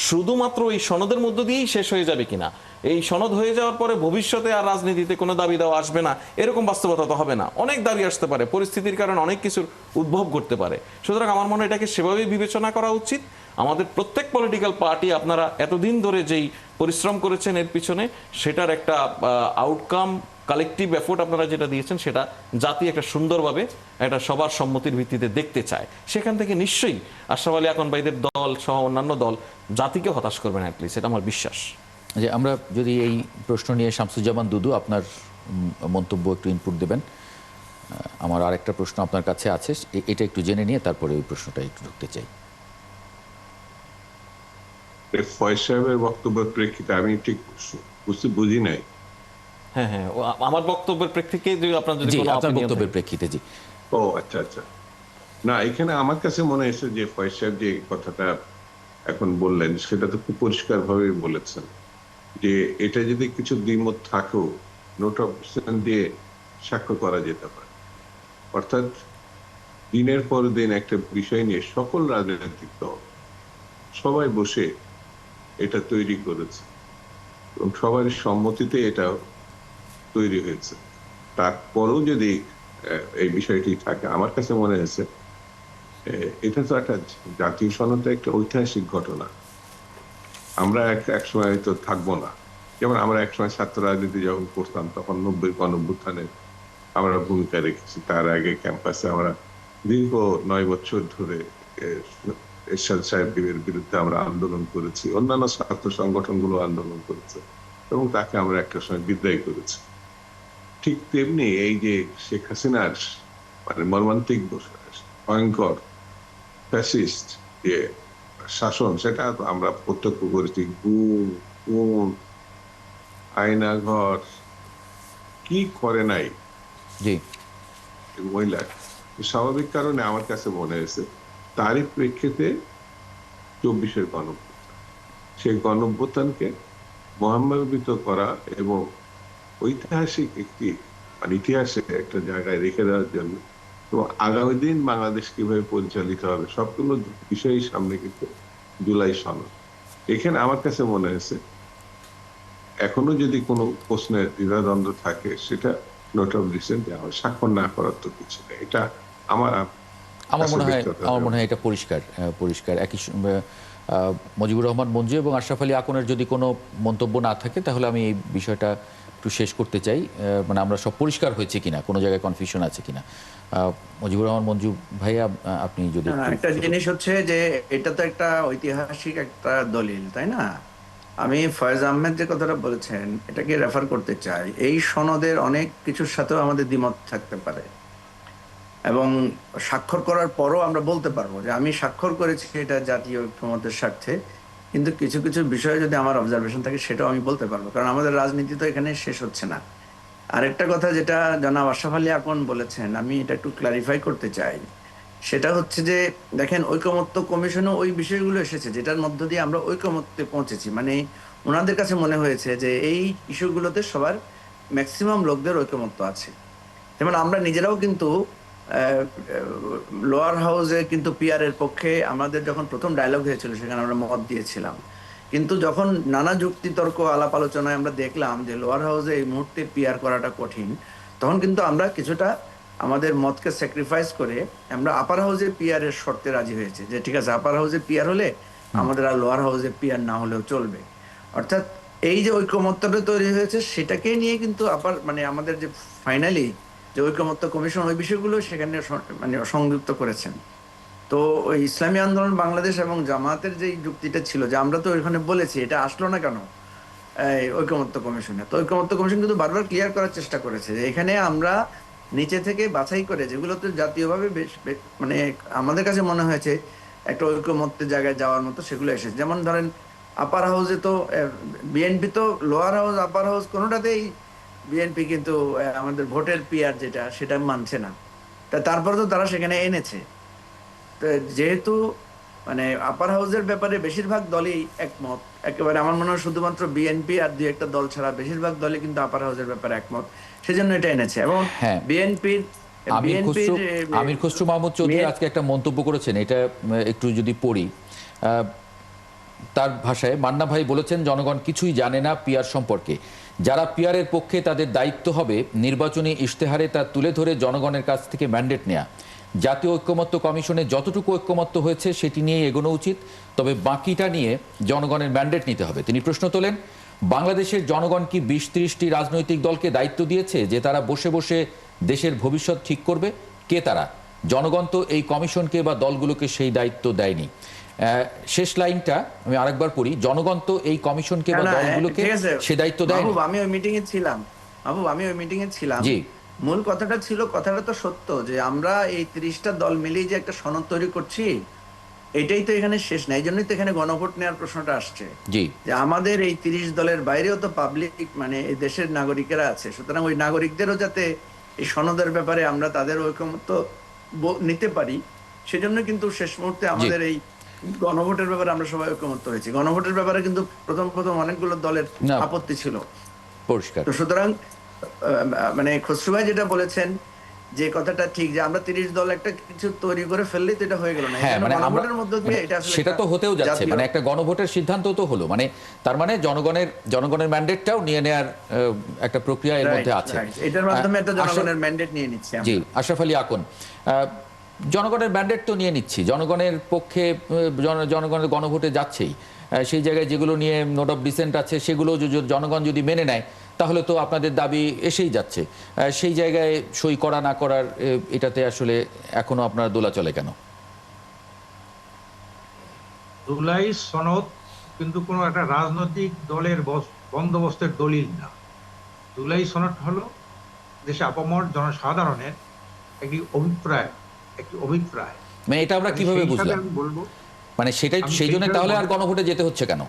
Speaker 2: শুধুমাত্র এই সনদের মধ্য দিয়েই শেষ হয়ে যাবে কিনা, এই সনদ হয়ে যাওয়ার পরে ভবিষ্যতে আর রাজনীতিতে কোনো দাবি দেওয়া আসবে না, এরকম বাস্তবতা তো হবে না। অনেক দাবি আসতে পারে, পরিস্থিতির কারণে অনেক কিছুর উদ্ভব করতে পারে। সুতরাং আমার মনে হয় এটাকে সেভাবেই বিবেচনা করা উচিত। আমাদের প্রত্যেক পলিটিক্যাল পার্টি, আপনারা এতদিন ধরে যেই পরিশ্রম করেছেন এর পিছনে, সেটার একটা আউটকাম, কালেকটিভ এফোর্ট আপনারা যেটা দিয়েছেন, সেটা জাতি একটা সুন্দরভাবে একটা সবার সম্মতির ভিত্তিতে দেখতে চায়। সেখান থেকে নিশ্চয়ই আশরাফ আলী আকন ভাইদের দল সহ অন্যান্য দল জাতিকে হতাশ করবেন, অ্যাটলিস্ট এটা আমার বিশ্বাস।
Speaker 1: যে আমরা যদি এই প্রশ্ন নিয়ে শামসুজ্জামান দুদু আপনার মন্তব্য একটু ইনপুট দেবেন। আমার আরেকটা প্রশ্ন আপনার কাছে আছে, এটা একটু জেনে নিয়ে তারপরে ওই প্রশ্নটা একটু ঢুকতে চাই।
Speaker 3: ফয়েজ সাহেবের বক্তব্যের প্রেক্ষিতে আমি ঠিক বুঝি নাই।
Speaker 2: হ্যাঁ হ্যাঁ, আমার বক্তব্যের প্রেক্ষিতে আপনার যদি
Speaker 1: জি,
Speaker 2: কোনো
Speaker 1: আপনার
Speaker 2: opinion
Speaker 1: বক্তব্যের
Speaker 2: থাকে।
Speaker 1: প্রেক্ষিতে। জি,
Speaker 3: ও আচ্ছা আচ্ছা। না, এখানে আমার কাছে মনে হয়েছে যে ফয়েজ সাহেব যে কথাটা এখন বললেন, সেটা তো খুব পরিষ্কার ভাবে বলেছেন যে এটা যদি কিছু দ্বিমত থাকেও নোট অফ ডিসেন্ট দিয়ে স্বাক্ষর করা যেতে পারে। অর্থাৎ দিনের পর দিন একটা বিষয় নিয়ে সকল রাজনৈতিক দল সবাই বসে এটা তৈরি করেছে এবং সবার সম্মতিতে এটা তৈরি হয়েছে। তারপরেও যদি এই বিষয়টি থাকে, আমার কাছে মনে হয়েছে এটা তো একটা জাতীয় সনদে একটা ঐতিহাসিক ঘটনা। আমরা এক সময় তো থাকবো না। যেমন আমরা এক সময় ছাত্র রাজনীতি যখন করতাম, তখন 90 গণঅভ্যুত্থানে আমরা ভূমিকা রেখেছি। তার আগে ক্যাম্পাসে আমরা দীর্ঘ 9 বছর ধরে এরশাদ সাহেবের বিরুদ্ধে আমরা আন্দোলন করেছি, অন্যান্য ছাত্র সংগঠনগুলো আন্দোলন করেছে এবং তাকে আমরা একটা সময় বিদায় করেছি। ঠিক তেমনি এই যে শেখ হাসিনার মানে মর্মান্তিক ভয়ঙ্কর ফ্যাসিস্ট যে শাসন, সেটা আমরা প্রত্যক্ষ করেছি। গুম, খুন, আয়নাঘর, কি করে নাই
Speaker 1: জি,
Speaker 3: মহিলা। স্বাভাবিক কারণে আমার কাছে মনে হয়েছে তারই প্রেক্ষিতে 24-এর গণঅভ্যুত্থান, সেই গণঅভ্যুত্থানকে মহাম্মাবিত করা এবং ঐতিহাসিক একটি মানে ইতিহাসে একটা জায়গায় রেখে দেওয়ার জন্য এবং আগামী দিন বাংলাদেশ কিভাবে পরিচালিত হবে সবগুলো বিষয়ের সামনে কিন্তু জুলাই সনদ। এখানে আমার কাছে মনে হয়েছে এখনো যদি কোনো প্রশ্নের দ্বিধাদ্বন্দ্ব থাকে, সেটা নোট অফ ডিসেন্ট স্বাক্ষর না করার তো কিছু নেই। এটা আমার
Speaker 1: মনে হয় এটা পরিষ্কার। একই মুজিবুর রহমান মঞ্জু এবং আশরাফ আলী আকনের যদি কোনো মন্তব্য না থাকে, তাহলে আমি এই বিষয়টা একটু শেষ করতে চাই। মানে আমরা সব পরিষ্কার হয়েছে কিনা, কোনো জায়গায় কনফিউশন আছে কিনা। মুজিবুর রহমান মঞ্জু ভাইয়া, আপনি যদি
Speaker 5: একটা জিনিস হচ্ছে যে এটা তো একটা ঐতিহাসিক একটা দলিল, তাই না? আমি ফয়েজ আহমেদ যে কথাটা বলেছেন, এটাকে রেফার করতে চাই। এই সনদের অনেক কিছুর সাথেও আমাদের দ্বিমত থাকতে পারে এবং স্বাক্ষর করার পরও আমরা বলতে পারবো যে আমি স্বাক্ষর করেছি এটা জাতীয় ঐক্যমত্যের স্বার্থে, কিন্তু কিছু কিছু বিষয়ে যদি আমার অবজারভেশন থাকে সেটাও আমি বলতে পারবো, কারণ আমাদের রাজনীতি তো এখানে শেষ হচ্ছে না। আরেকটা কথা যেটা জনাব আশরাফ আলী আকন বলেছেন, আমি এটা একটু ক্লারিফাই করতে চাই। সেটা হচ্ছে যে দেখেন, ঐকমত্য কমিশনও ওই বিষয়গুলো এসেছে যেটার মধ্য দিয়ে আমরা ঐকমত্যে পৌঁছেছি। মানে ওনাদের কাছে মনে হয়েছে যে এই ইস্যুগুলোতে সবার ম্যাক্সিমাম লোকদের ঐকমত্য আছে। যেমন আমরা নিজেরাও কিন্তু লোয়ার হাউসে কিন্তু পিআর এর পক্ষে আমাদের যখন প্রথম ডায়লগ হয়েছিল, সেখানে আমরা মত দিয়েছিলাম। কিন্তু যখন নানা যুক্তি তর্ক আলাপ আলোচনায় আমরা দেখলাম যে লোয়ার হাউসে এই মুহূর্তে পিআর করাটা কঠিন, তখন কিন্তু আমরা কিছুটা আমাদের মতকে স্যাক্রিফাইস করে আমরা আপার হাউসে পিআর এর শর্তে রাজি হয়েছে যে ঠিক আছে, আপার হাউসে পিআর হলে আমাদের আর লোয়ার হাউসে পিআর না হলেও চলবে। অর্থাৎ এই যে ঐকমত্যটা তৈরি হয়েছে, সেটাকে নিয়ে কিন্তু মানে আমাদের যে ফাইনালি যে ঐকমত্য কমিশন ওই বিষয়গুলো সেখানে মানে সংযুক্ত করেছেন। তো ওই ইসলামী আন্দোলন বাংলাদেশ এবং জামাতের যে যুক্তিটা ছিল যে আমরা তো ওইখানে বলেছি, এটা আসলো না কেন ঐকমত্য কমিশনে? তো ঐকমত্য কমিশন কিন্তু বারবার ক্লিয়ার করার চেষ্টা করেছে যে এখানে আমরা নিচে থেকে বাছাই করে যেগুলো তো জাতীয়ভাবে মানে আমাদের কাছে মনে হয়েছে একটা ঐকমত্যের জায়গায় যাওয়ার মতো, সেগুলো এসেছে। যেমন ধরেন আপার হাউসে তো বিএনপি তো লোয়ার হাউস আপার হাউস কোনোটাতেই বিএনপি কিন্তু আমাদের ভোটের পিআর যেটা সেটা মানছে না। তারপরে তো তারা সেখানে এনেছে। তো যেহেতু মানে আপার হাউসের ব্যাপারে বেশিরভাগ দলই একমত, একেবারে আমার মনে হয় শুধুমাত্র বিএনপি আর দুই একটা দল ছাড়া বেশিরভাগ দলই কিন্তু আপার হাউসের ব্যাপারে একমত, সেজন্য এটা এনেছে। এবং
Speaker 1: হ্যাঁ।
Speaker 5: বিএনপির
Speaker 1: আমির খসরু মাহমুদ চৌধুরী আজকে একটা মন্তব্য করেছেন, এটা একটু যদি পড়ি। তার ভাষায়, মান্না ভাই বলেছেন জনগণ কিছুই জানে না পিআর সম্পর্কে, যারা পিআরের পক্ষে তাদের দায়িত্ব হবে নির্বাচনী ইশতেহারে তা তুলে ধরে জনগণের কাছ থেকে ম্যান্ডেট নেওয়া। জাতীয় ঐক্যমত্য কমিশনে যতটুকু ঐক্যমত্য হয়েছে সেটি নিয়ে এগোনো উচিত, তবে বাকিটা নিয়ে জনগণের ম্যান্ডেট নিতে হবে। তিনি প্রশ্ন তোলেন, বাংলাদেশের জনগণ কি ২০-৩০টি রাজনৈতিক দলকে দায়িত্ব দিয়েছে যে তারা বসে বসে দেশের ভবিষ্যৎ ঠিক করবে? কে তারা? জনগণ তো এই কমিশনকে বা দলগুলোকে সেই দায়িত্ব দেয়নি। শেষ লাইনটা আমি আরেকবার পড়ি, জনগণ তো এই কমিশনকে বা দলগুলোকে সে দায়িত্ব দেয়নি।
Speaker 5: আমি ওই মিটিং এ ছিলাম, আমি ওই মিটিং এ ছিলাম।
Speaker 1: জি,
Speaker 5: মূল কথাটা ছিল, কথাটা তো সত্য যে আমরা এই ৩০টা দল মিলিয়ে যে একটা সনদ তৈরি করছি, এটাই তো এখানে শেষ না। এই জন্যই তো এখানে গণভোট নেওয়ার প্রশ্নটা আসছে,
Speaker 1: জি,
Speaker 5: যে আমাদের এই ৩০ দলের বাইরেও তো পাবলিক মানে এই দেশের নাগরিকেরা আছে। সুতরাং ওই নাগরিকদেরও যাতে এই সনদের ব্যাপারে আমরা তাদের ঐকমত্য নিতে পারি, সেজন্য কিন্তু শেষ মুহূর্তে আমাদের এই গণভোটের ব্যাপারে আমরা সবাই ঐকমত্য হয়েছি। গণভোটের ব্যাপারে কিন্তু প্রথম অনেকগুলো দলের আপত্তি ছিল।
Speaker 1: পরিষ্কার।
Speaker 5: তো সুতরাং মানে খসরু ভাই যেটা বলেছেন যে কথাটা ঠিক, যে আমরা ৩০ দল একটা কিছু তৈরি করে ফেললেই তো এটা হয়ে গেল না।
Speaker 1: হ্যাঁ, মানে
Speaker 5: গণভোটের মধ্যে দিয়ে এটা আসলে
Speaker 1: সেটা তো হতেও যাচ্ছে, মানে একটা গণভোটের সিদ্ধান্ত তো হলো, মানে তার মানে জনগণের ম্যান্ডেটটাও নিয়ে নেওয়ার একটা প্রক্রিয়া এর মধ্যে আছে।
Speaker 5: এটার মাধ্যমে একটা জনগণের ম্যান্ডেট নিয়ে নিচ্ছে।
Speaker 1: জি, আশরাফ আলী আকন, জনগণের ম্যান্ডেট তো নিয়ে নিচ্ছি, জনগণের পক্ষে জনগণের গণভোটে যাচ্ছেই। সেই জায়গায় যেগুলো নিয়ে নোট অফ ডিসেন্ট আছে সেগুলো জনগণ যদি মেনে নেয় তাহলে তো আপনাদের দাবি এসেই যাচ্ছে। সেই জায়গায় সই করা না করার এটাতে আসলে এখনো আপনার দোলাচলে কেন?
Speaker 4: জুলাই সনদ কিন্তু কোনো একটা রাজনৈতিক দলের বন্দোবস্তের দলিল না। জুলাই সনদ হলো দেশে আপামর জনসাধারণের একটি অভিপ্রায়।
Speaker 1: মানে এটা আমরা কিভাবে বুঝলাম?
Speaker 4: আমি বলবো,
Speaker 1: মানে সেটাই, সেই জন্য তাহলে আর গণভোটে যেতে হচ্ছে কেন?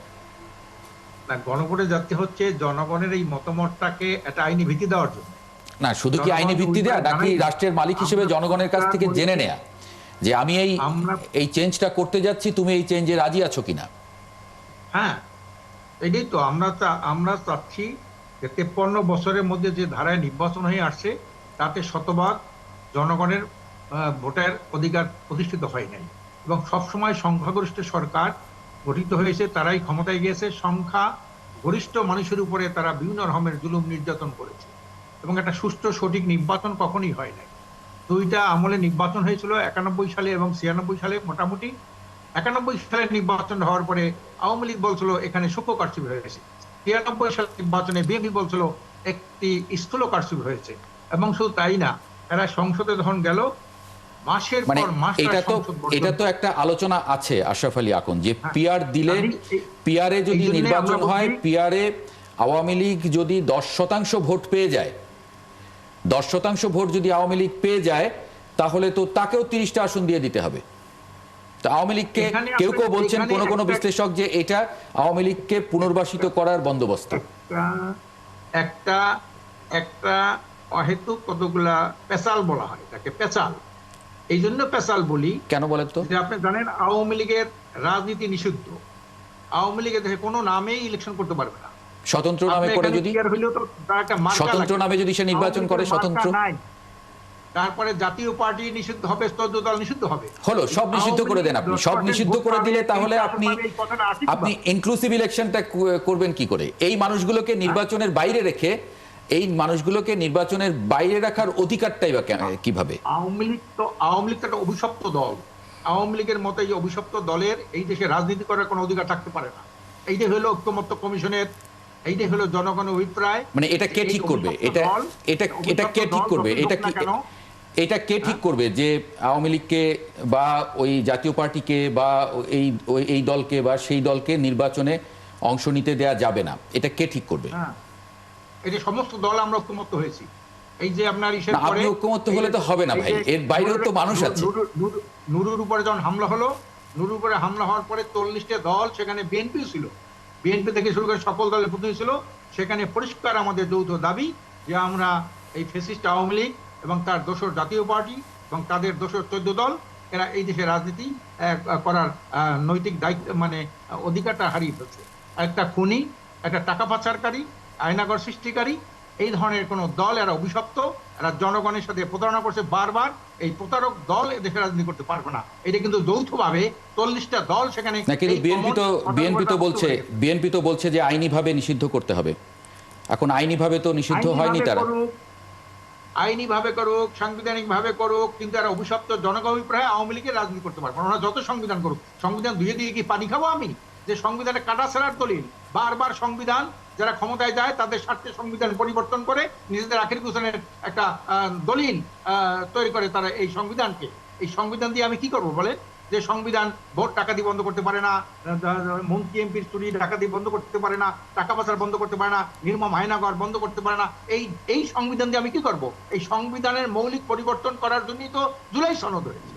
Speaker 4: না, গণভোটে যাতে হচ্ছে জনগণের এই মতামতটাকে একটা আইনি ভিত্তি দেওয়ার জন্য।
Speaker 1: না, শুধু কি আইনি ভিত্তি দেয়া, নাকি রাষ্ট্রের মালিক হিসেবে জনগণের কাছ থেকে জেনে নেয়া যে আমি এই চেঞ্জটা করতে যাচ্ছি, তুমি এই চেঞ্জে রাজি আছো কিনা?
Speaker 4: হ্যাঁ, এটাই তো আমরা চাচ্ছি যে 53 বছরের মধ্যে যে ধারায় নির্বাচন হয়ে আসছে তাতে শতভাগ জনগণের ভোটের অধিকার প্রতিষ্ঠিত হয় নাই, এবং সবসময় সংখ্যাগরিষ্ঠ সরকার গঠিত হয়েছে, তারাই ক্ষমতায় গিয়েছে, সংখ্যা গরিষ্ঠ মানুষের উপরে তারা বিভিন্ন রকমের জুলুম নির্যাতন করেছে, এবং একটা সুষ্ঠু সঠিক নির্বাচন কখনই হয় নাই। দুইটা আমলে নির্বাচন হয়েছিল, 91 সালে এবং 96 সালে। মোটামুটি 91 সালে নির্বাচন হওয়ার পরে আওয়ামী লীগ বলছিল এখানে সূক্ষ্ম কারচুপি হয়েছে, 93 সালের নির্বাচনে বিএনপি বলছিল একটি স্থূল কারচুপি হয়েছে। এবং শুধু তাই না, এরা সংসদে যখন গেল মাসের পর মাস,
Speaker 1: এটা তো একটা আলোচনা আছে আশরাফ আলী আকন, যে পিআর দিলে, পিআরে যদি নির্বাচন হয়, পিআরে আওয়ামী লীগ যদি 10% ভোট পেয়ে যায়, 10% ভোট যদি আওয়ামী লীগ পেয়ে যায়, তাহলে তো তাকেও 30টা আসন দিয়ে দিতে হবে। তো আওয়ামী লীগকে কেউ বলছেন, কোন বিশ্লেষক, যে এটা আওয়ামী লীগকে পুনর্বাসিত করার বন্দোবস্ত।
Speaker 4: একটা অহেতুক কতগুলা পেশাল বলা হয়, তাকে পেশাল। এই জন্য পেশাল বলি,
Speaker 1: কেন বলেন তো?
Speaker 4: আপনি জানেন আওয়ামী লীগের রাজনীতি নিষিদ্ধ। আওয়ামী লীগের দেখে কোনো নামেই ইলেকশন করতে পারবে না,
Speaker 1: স্বতন্ত্র নামে করে, যদি স্বতন্ত্র নামে যদি সে নির্বাচন করে, স্বতন্ত্র।
Speaker 4: তারপরে জাতীয় পার্টি নিষিদ্ধ হবে, 14 দল নিষিদ্ধ হবে।
Speaker 1: হলো, সব নিষিদ্ধ করে দেন আপনি, সব নিষিদ্ধ করে দিলে তাহলে আপনি ইনক্লুসিভ ইলেকশনটা করবেন কি করে? এই মানুষগুলোকে নির্বাচনের বাইরে রেখে, এই মানুষগুলোকে নির্বাচনের বাইরে রাখার অধিকারটাই বা কিভাবে?
Speaker 4: আওয়ামী লীগ তো একটা অভিশপ্ত দল। আওয়ামী লীগের মতো এই অভিশপ্ত দলের এই দেশে রাজনীতি করার কোনো অধিকার থাকতে পারে না। এইটাই হলো ঐক্যমত্য কমিশনের, এইটাই হলো জনগণের অভিপ্রায়।
Speaker 1: মানে এটা কে ঠিক করবে? এটা কে ঠিক করবে? এটা কে ঠিক করবে যে আওয়ামী লীগকে বা ওই জাতীয় পার্টিকে বা এই দলকে বা সেই দলকে নির্বাচনে অংশ নিতে দেয়া যাবে না? এটা কে ঠিক করবে?
Speaker 4: হ্যাঁ, এই যে সমস্ত দল আমরা ঐক্যমত্য হয়েছি, এই যে আপনার ইসের
Speaker 1: না, আপনি
Speaker 4: পরে
Speaker 1: ঐক্যমত্য হলে তো হবে না ভাই, এর বাইরেও তো মানুষ আছে।
Speaker 4: নুরুর উপরে যখন হামলা হলো, নুরুর উপরে হামলা হওয়ার পরে 40টা দল, সেখানে বিএনপিও ছিল, বিএনপি থেকে শুরু করে সকল দলের প্রতিনিধি ছিল। সেখানে পরিষ্কার আমাদের যৌথ দাবি যে আমরা এই ফ্যাসিস্ট আওয়ামী লীগ এবং তার দোসর জাতীয় পার্টি এবং তাদের দোসর 14 দল, এরা এই দেশে রাজনীতি করার নৈতিক দায়িত্ব মানে অধিকারটা হারিয়ে ফেলছে। একটা খুনি, একটা টাকা পাচারকারী, আয়নাগর সৃষ্টিকারী, এই ধরনের কোন দল, এরা অভিশপ্ত, এরা জনগণের সাথে প্রতারণা করছে বারবার। এই প্রতারক দল এদেশে রাজনীতি করতে পারবে না। এটা কিন্তু যৌথভাবে 40টা দল সেখানে।
Speaker 1: না, কিন্তু বিএনপি তো বলছে যে আইনিভাবে নিষিদ্ধ করতে হবে। এখন আইনিভাবে তো নিষিদ্ধ হয়নি তারা।
Speaker 4: আইনিভাবে করুক, সাংবিধানিক ভাবে করুক, কিন্তু এরা অভিশপ্ত জনগণাভিপ্রায় আওয়ামী লীগের রাজনীতি করতে পারবে না। ওরা যত সংবিধান করুক, সংবিধান ধুয়ে দিয়ে কি পানি খাবো আমি? যে সংবিধানে কাটা ছেঁড়ার দলিল, বারবার সংবিধান যারা ক্ষমতায় যায় তাদের স্বার্থে সংবিধান পরিবর্তন করে নিজেদের আখির গোছানের একটা দলিল তৈরি করে তারা এই সংবিধানকে। এই সংবিধান দিয়ে আমি কি করবো বলে? যে সংবিধান ভোট টাকা দিয়ে বন্ধ করতে পারে না, মন্ত্রী এমপির চুরি টাকা দিয়ে বন্ধ করতে পারে না, টাকা পাচার বন্ধ করতে পারে না, নির্মম হায়নাগর বন্ধ করতে পারে না। এই সংবিধান দিয়ে আমি কি করব? এই সংবিধানের মৌলিক পরিবর্তন করার জন্যই তো জুলাই সনদ হয়েছে।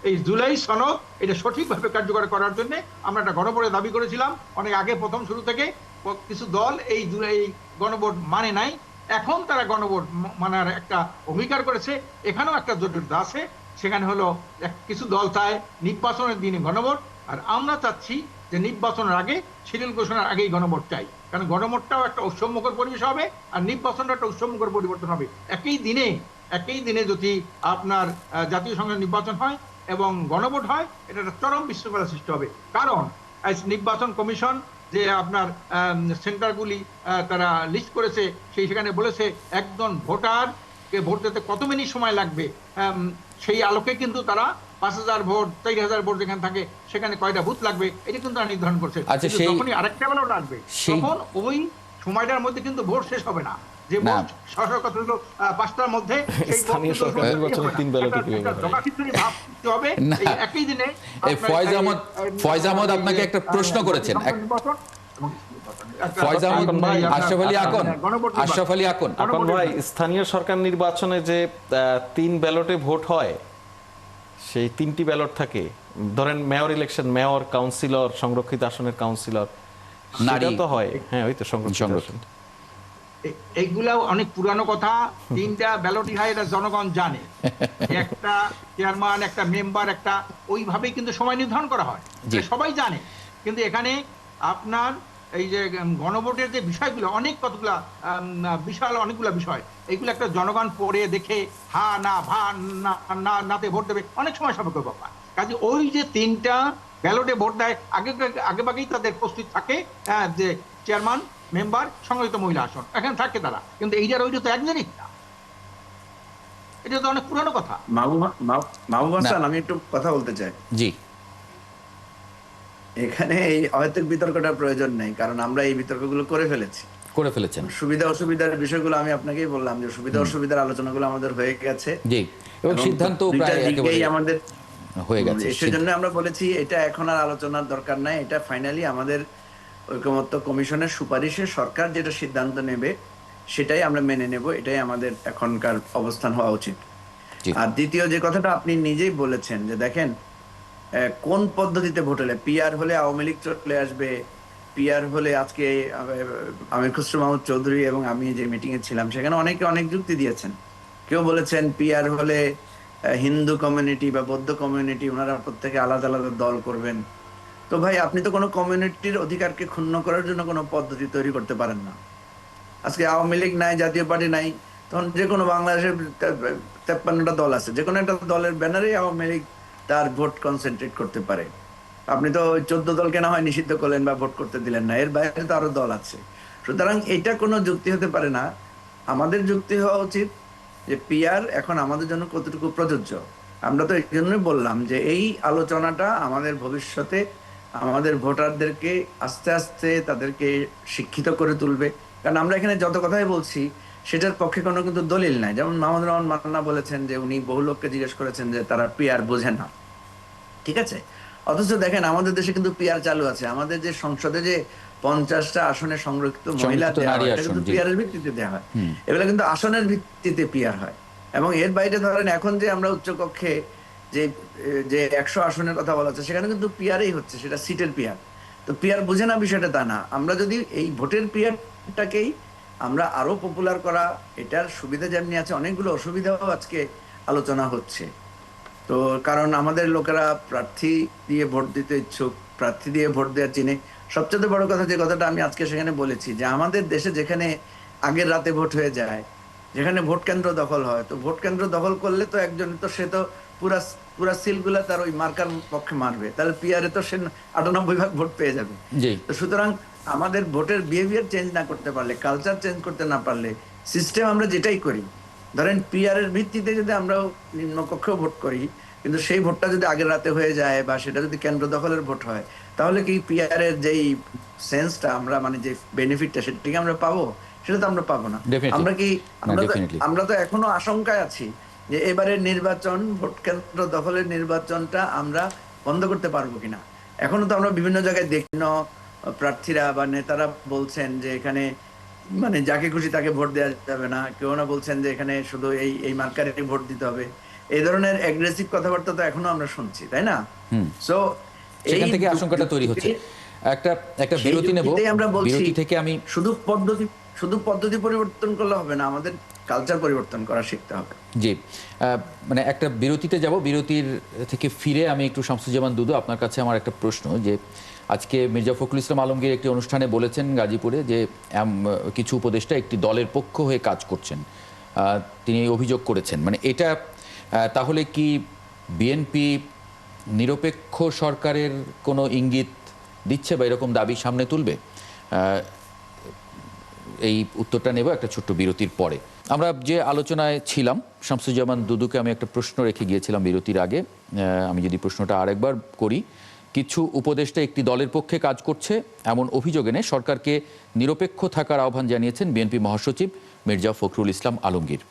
Speaker 4: এই জুলাই সনদ এটা সঠিকভাবে কার্যকর করার জন্য আমরা একটা গণভোটের দাবি করেছিলাম অনেক আগে, প্রথম শুরু থেকে। কিছু দল এই গণভোট মানে নাই, এখন তারা গণভোট মানার একটা অঙ্গীকার করেছে। এখানেও একটা জটিলতা আছে, সেখানে হলো কিছু দল চায় নির্বাচনের দিনে গণভোট, আর আমরা চাচ্ছি যে নির্বাচনের আগে, শিডিউল ঘোষণার আগেই গণভোট চাই। কারণ গণভোটটাও একটা উৎসবমুখর পরিবেশ হবে, আর নির্বাচনটা একটা উৎসবমুখর পরিবর্তন হবে। একই দিনে যদি আপনার জাতীয় সংসদ নির্বাচন হয় এবং গণভোট হয়, এটা একটা চরম বিশৃঙ্খলা সৃষ্টি হবে। কারণ নির্বাচন কমিশন যে আপনার সেন্টারগুলি তারা লিস্ট করেছে, সেখানে বলেছে একজন ভোটারকে ভোট দিতে কত মিনিট সময় লাগবে, সেই আলোকে কিন্তু তারা 5,000 ভোট, 4,000 ভোট যেখানে থাকে সেখানে কয়টা বুথ লাগবে এটা কিন্তু তারা নির্ধারণ করছে। যখনই আরেকটা ব্যালট লাগবে তখন ওই সময়টার মধ্যে কিন্তু ভোট শেষ হবে না। যে ভোট 5টার মধ্যে
Speaker 2: স্থানীয় সরকার নির্বাচনের 3 ব্যালটে
Speaker 4: হবে একই দিনে।
Speaker 1: ফয়েজ আহমদ আপনাকে একটা প্রশ্ন করেছেন।
Speaker 2: আকন ভাই, স্থানীয় সরকার নির্বাচনে যে 3 ব্যালটে ভোট হয়, সেই 3টি ব্যালট থাকে। ধরেন মেয়র ইলেকশন, মেয়র, কাউন্সিলর, সংরক্ষিত আসনের কাউন্সিলর, নারী তো হয়। হ্যাঁ, ওই তো সংরক্ষিত।
Speaker 4: এইগুলাও অনেক পুরানো কথা। 3টা ব্যালটই হয়, এটা জনগণ জানে। একটা চেয়ারম্যান, একটা মেম্বার, একটা ওইভাবেই কিন্তু সময় নির্ধারণ করা হয়, সবাই জানে। কিন্তু এখানে আপনার এই যে গণভোটের যে বিষয়গুলো, কতগুলা বিশাল অনেকগুলা বিষয়, এইগুলো একটা জনগণ পড়ে দেখে হা না ভা না নাতে ভোট দেবে, অনেক সময় সাপেক্ষ ব্যাপার। কাজে ওই যে 3টা ব্যালটে ভোট দেয়, আগেভাগেই তাদের প্রস্তুত থাকে যে চেয়ারম্যান, মেম্বার, সংরক্ষিত মহিলা আসন এখানে থাকে তারা। কিন্তু এইটার ওইটা তো এক জিনিস না, এটা তো অনেক পুরানো কথা।
Speaker 5: মাহবুব হাসান, আমি একটু কথা বলতে চাই।
Speaker 1: জি,
Speaker 5: এখানে এই অহেতুক বিতর্কটার প্রয়োজন নেই, কারণ আমরা এই বিতর্কগুলো করে ফেলেছেন। সুবিধা অসুবিধার বিষয়গুলো আমি আপনাকেই বললাম যে সুবিধা অসুবিধার আলোচনাগুলো আমাদের হয়ে গেছে।
Speaker 1: জি, এবং সিদ্ধান্ত প্রায় একেবারে
Speaker 5: আমাদের
Speaker 1: হয়ে গেছে।
Speaker 5: সেজন্য আমরা বলেছি এটা এখন আর আলোচনার দরকার নাই, এটা ফাইনালি আমাদের ঐকমত্য কমিশনের সুপারিশে সরকার যেটা সিদ্ধান্ত নেবে সেটাই আমরা মেনে নেব, এটাই আমাদের এখনকার অবস্থান হওয়া উচিত। আর দ্বিতীয় যে কথাটা আপনি নিজেই বলেছেন যে দেখেন কোন পদ্ধতিতে ভোট হলে, পিআর হলে আওয়ামী লীগ চলে আসবে, পিআর হলে আজকে আমির খসরু মাহমুদ চৌধুরী এবং আমি যে মিটিং এ ছিলাম সেখানে অনেকে অনেক যুক্তি দিয়েছেন। কেউ বলেছেন পিআর হলে হিন্দু কমিউনিটি বা বৌদ্ধ কমিউনিটি ওনারা প্রত্যেকে আলাদা আলাদা দল করবেন। তো ভাই, আপনি তো কোনো কমিউনিটির অধিকারকে ক্ষুণ্ণ করার জন্য কোনো পদ্ধতি তৈরি করতে পারেন না। আজকে আওয়ামী লীগ নাই, জাতীয় পার্টি নাই, তখন যে কোনো বাংলাদেশের 53টা দল আছে, যে কোনো একটা দলের ব্যানারে আওয়ামী লীগ তার ভোট কনসেন্ট্রেট করতে পারে। আপনি তো 14 দলকে না হয় নিষিদ্ধ করলেন বা ভোট করতে দিলেন না, এর বাইরে তো আরো দল আছে। সুতরাং এটা কোনো যুক্তি হতে পারে না। আমাদের যুক্তি হওয়া উচিত যে পিআর এখন আমাদের জন্য কতটুকু প্রযোজ্য। আমরা তো এই জন্যই বললাম যে এই আলোচনাটা আমাদের ভবিষ্যতে আমাদের ভোটারদেরকে আস্তে আস্তে তাদেরকে শিক্ষিত করে তুলবে। কারণ আমরা এখানে যত কথাই বলছি সেটার পক্ষে কোনো কিন্তু দলিল নাই। যেমন মাহমুদুর রহমান মান্না বলেছেন যে উনি বহু লোককে জিজ্ঞেস করেছেন যে তারা পিআর বোঝে না, ঠিক আছে। অথচ দেখেন আমাদের দেশে কিন্তু পিআর চালু আছে। আমাদের যে সংসদে যে 50টা আসনে সংরক্ষিত মহিলা
Speaker 1: সংরক্ষিত
Speaker 5: দেওয়া
Speaker 1: নারী
Speaker 5: হয়, এটা
Speaker 1: আসন,
Speaker 5: কিন্তু
Speaker 1: জি।
Speaker 5: পিয়ারের ভিত্তিতে দেওয়া হয়। এগুলো কিন্তু আসনের ভিত্তিতে পিয়ার হয়। এবং এর বাইরে ধরেন এখন যে আমরা উচ্চকক্ষে যে যে 100 আসনের কথা বলা হচ্ছে, সেখানে কিন্তু পিয়ারই হচ্ছে, সেটা সিটের পিয়ার। তো পিয়ার বুঝে না বিষয়টা তা না। আমরা যদি এই ভোটের পিয়ারটাকেই আমরা আরো পপুলার করা, এটার সুবিধা যেমনি আছে, অনেকগুলো অসুবিধাও আজকে আলোচনা হচ্ছে। তো কারণ আমাদের লোকেরা প্রার্থী দিয়ে ভোট দিতে ইচ্ছুক, প্রার্থী দিয়ে ভোট দেওয়ার চিনে। সবচেয়ে বড় কথা, যে কথাটা আমি আজকে সেখানে বলেছি, যে আমাদের দেশে যেখানে আগের রাতে ভোট হয়ে যায়, যেখানে ভোট কেন্দ্র দখল হয়, তো ভোট কেন্দ্র দখল করলে তো একজন তো সে তো পুরা পুরা সিলগুলা তার ওই মার্কার পক্ষে মারবে, তাহলে পিয়ারে তো সে 98 ভাগ ভোট পেয়ে যাবে।
Speaker 1: জি।
Speaker 5: তো সুতরাং আমাদের ভোটের বিহেভিয়ার চেঞ্জ না করতে পারলে, কালচার চেঞ্জ করতে না পারলে, সিস্টেম আমরা যেটাই করি, ধরেন পিয়ারের ভিত্তিতে যদি আমরা নিম্নকক্ষেও ভোট করি, কিন্তু সেই ভোটটা যদি আগের রাতে হয়ে যায় বা সেটা যদি কেন্দ্র দখলের ভোট হয়, তাহলে কি পিয়ারের যেই সেন্সটা আমরা, মানে যে বেনিফিটটা, সেটা কি আমরা পাবো? সেটা তো আমরা পাবো না।
Speaker 1: Definitely.
Speaker 5: আমরা কি
Speaker 1: না, definitely.
Speaker 5: আমরা তো এখনো আশঙ্কায় আছি যে এবারের নির্বাচন, ভোট কেন্দ্র দখলের নির্বাচনটা আমরা বন্ধ করতে পারবো কিনা। এখনো তো আমরা বিভিন্ন জায়গায় দেখি প্রার্থীরা বা নেতারা বলছেন যে এখানে মানে যাকে খুশি তাকে ভোট দেওয়া যাবে না, কেউ না বলছেন যে এখানে শুধু এই এই মার্কারে ভোট দিতে হবে। এই ধরনের অ্যাগ্রেসিভ কথাবার্তা তো এখনো আমরা শুনছি, তাই না? সো
Speaker 1: সেখান থেকে আশঙ্কাটা তৈরি হচ্ছে। একটা একটা বিরতি নেব,
Speaker 5: আমরা বলছি
Speaker 1: বিরতি থেকে আমি
Speaker 5: শুধু পদ্ধতি পরিবর্তন করলে হবে না, আমাদের কালচার পরিবর্তন করা শিখতে হবে।
Speaker 1: জি, মানে একটা বিরতিতে যাব, বিরতির থেকে ফিরে আমি একটু শামসুজ্জামান দুদু, আপনার কাছে আমার একটা প্রশ্ন, যে আজকে মির্জা ফখরুল ইসলাম আলমগীর একটি অনুষ্ঠানে বলেছেন গাজীপুরে যে কিছু উপদেষ্টা একটি দলের পক্ষ হয়ে কাজ করছেন, তিনি অভিযোগ করেছেন। মানে এটা তাহলে কি বিএনপি নিরপেক্ষ সরকারের কোনো ইঙ্গিত দিচ্ছে বা এরকম দাবি সামনে তুলবে? এই উত্তরটা নেব একটা ছোট্ট বিরতির পরে। আমরা যে আলোচনায় ছিলাম, শামসুজ্জামান দুদুকে আমি একটা প্রশ্ন রেখে গিয়েছিলাম বিরতির আগে, আমি যদি প্রশ্নটা আরেকবার করি। কিছু উপদেষ্টা একটি দলের পক্ষে কাজ করছে এমন অভিযোগ এনে সরকারকে নিরপেক্ষ থাকার আহ্বান জানিয়েছেন বিএনপি মহাসচিব মির্জা ফখরুল ইসলাম আলমগীর।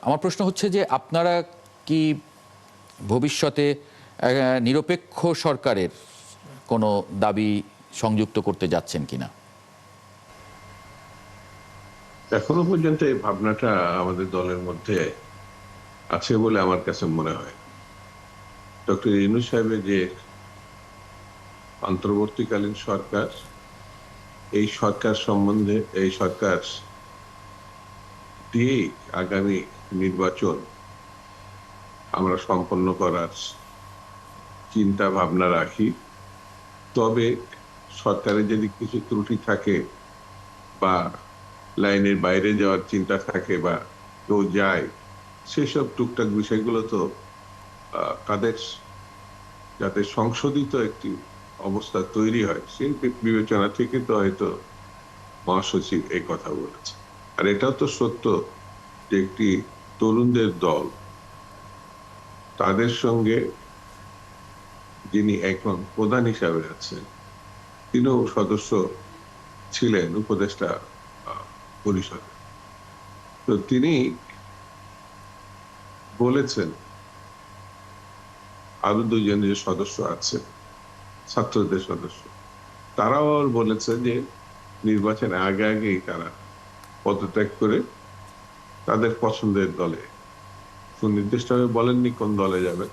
Speaker 1: আমার প্রশ্ন হচ্ছে যে আপনারা কি ভবিষ্যতে নিরপেক্ষ সরকারের কোনো দাবি সংযুক্ত করতে যাচ্ছেন কিনা?
Speaker 3: এখনো পর্যন্ত এই ভাবনাটা আমাদের দলের মধ্যে আছে বলে আমার কাছে মনে হয়। ডক্টর ইউনূস সাহেবের যে অন্তর্বর্তীকালীন সরকার, এই সরকার সম্বন্ধে, এই সরকার দিয়ে আগামী নির্বাচন আমরা সম্পন্ন করার চিন্তা ভাবনা রাখি। তবে সরকারের যদি কিছু ত্রুটি থাকে বা লাইনের বাইরে যাওয়ার চিন্তা থাকে বা কেউ যায়, সেসব টুকটাক বিষয়গুলো তো তাদের যাতে সংশোধিত একটি অবস্থা তৈরি হয়, সেই বিবেচনা থেকে তো হয়তো মহাসচিব এই কথা বলেছে। আর এটাও তো সত্য যে একটি তরুণদের দল, তাদের সঙ্গে যিনি এখন প্রধান হিসাবে আছেন, তিনিও সদস্য ছিলেন উপদেষ্টা পরিষদে। তো তিনি বলেছেন, আরো দুজন যে সদস্য আছে ছাত্রদের সদস্য, তারাও বলেছে যে নির্বাচনের আগে আগেই তারা পদত্যাগ করে তাদের পছন্দের দলে, সুনির্দিষ্টভাবে বলেননি কোন দলে যাবেন,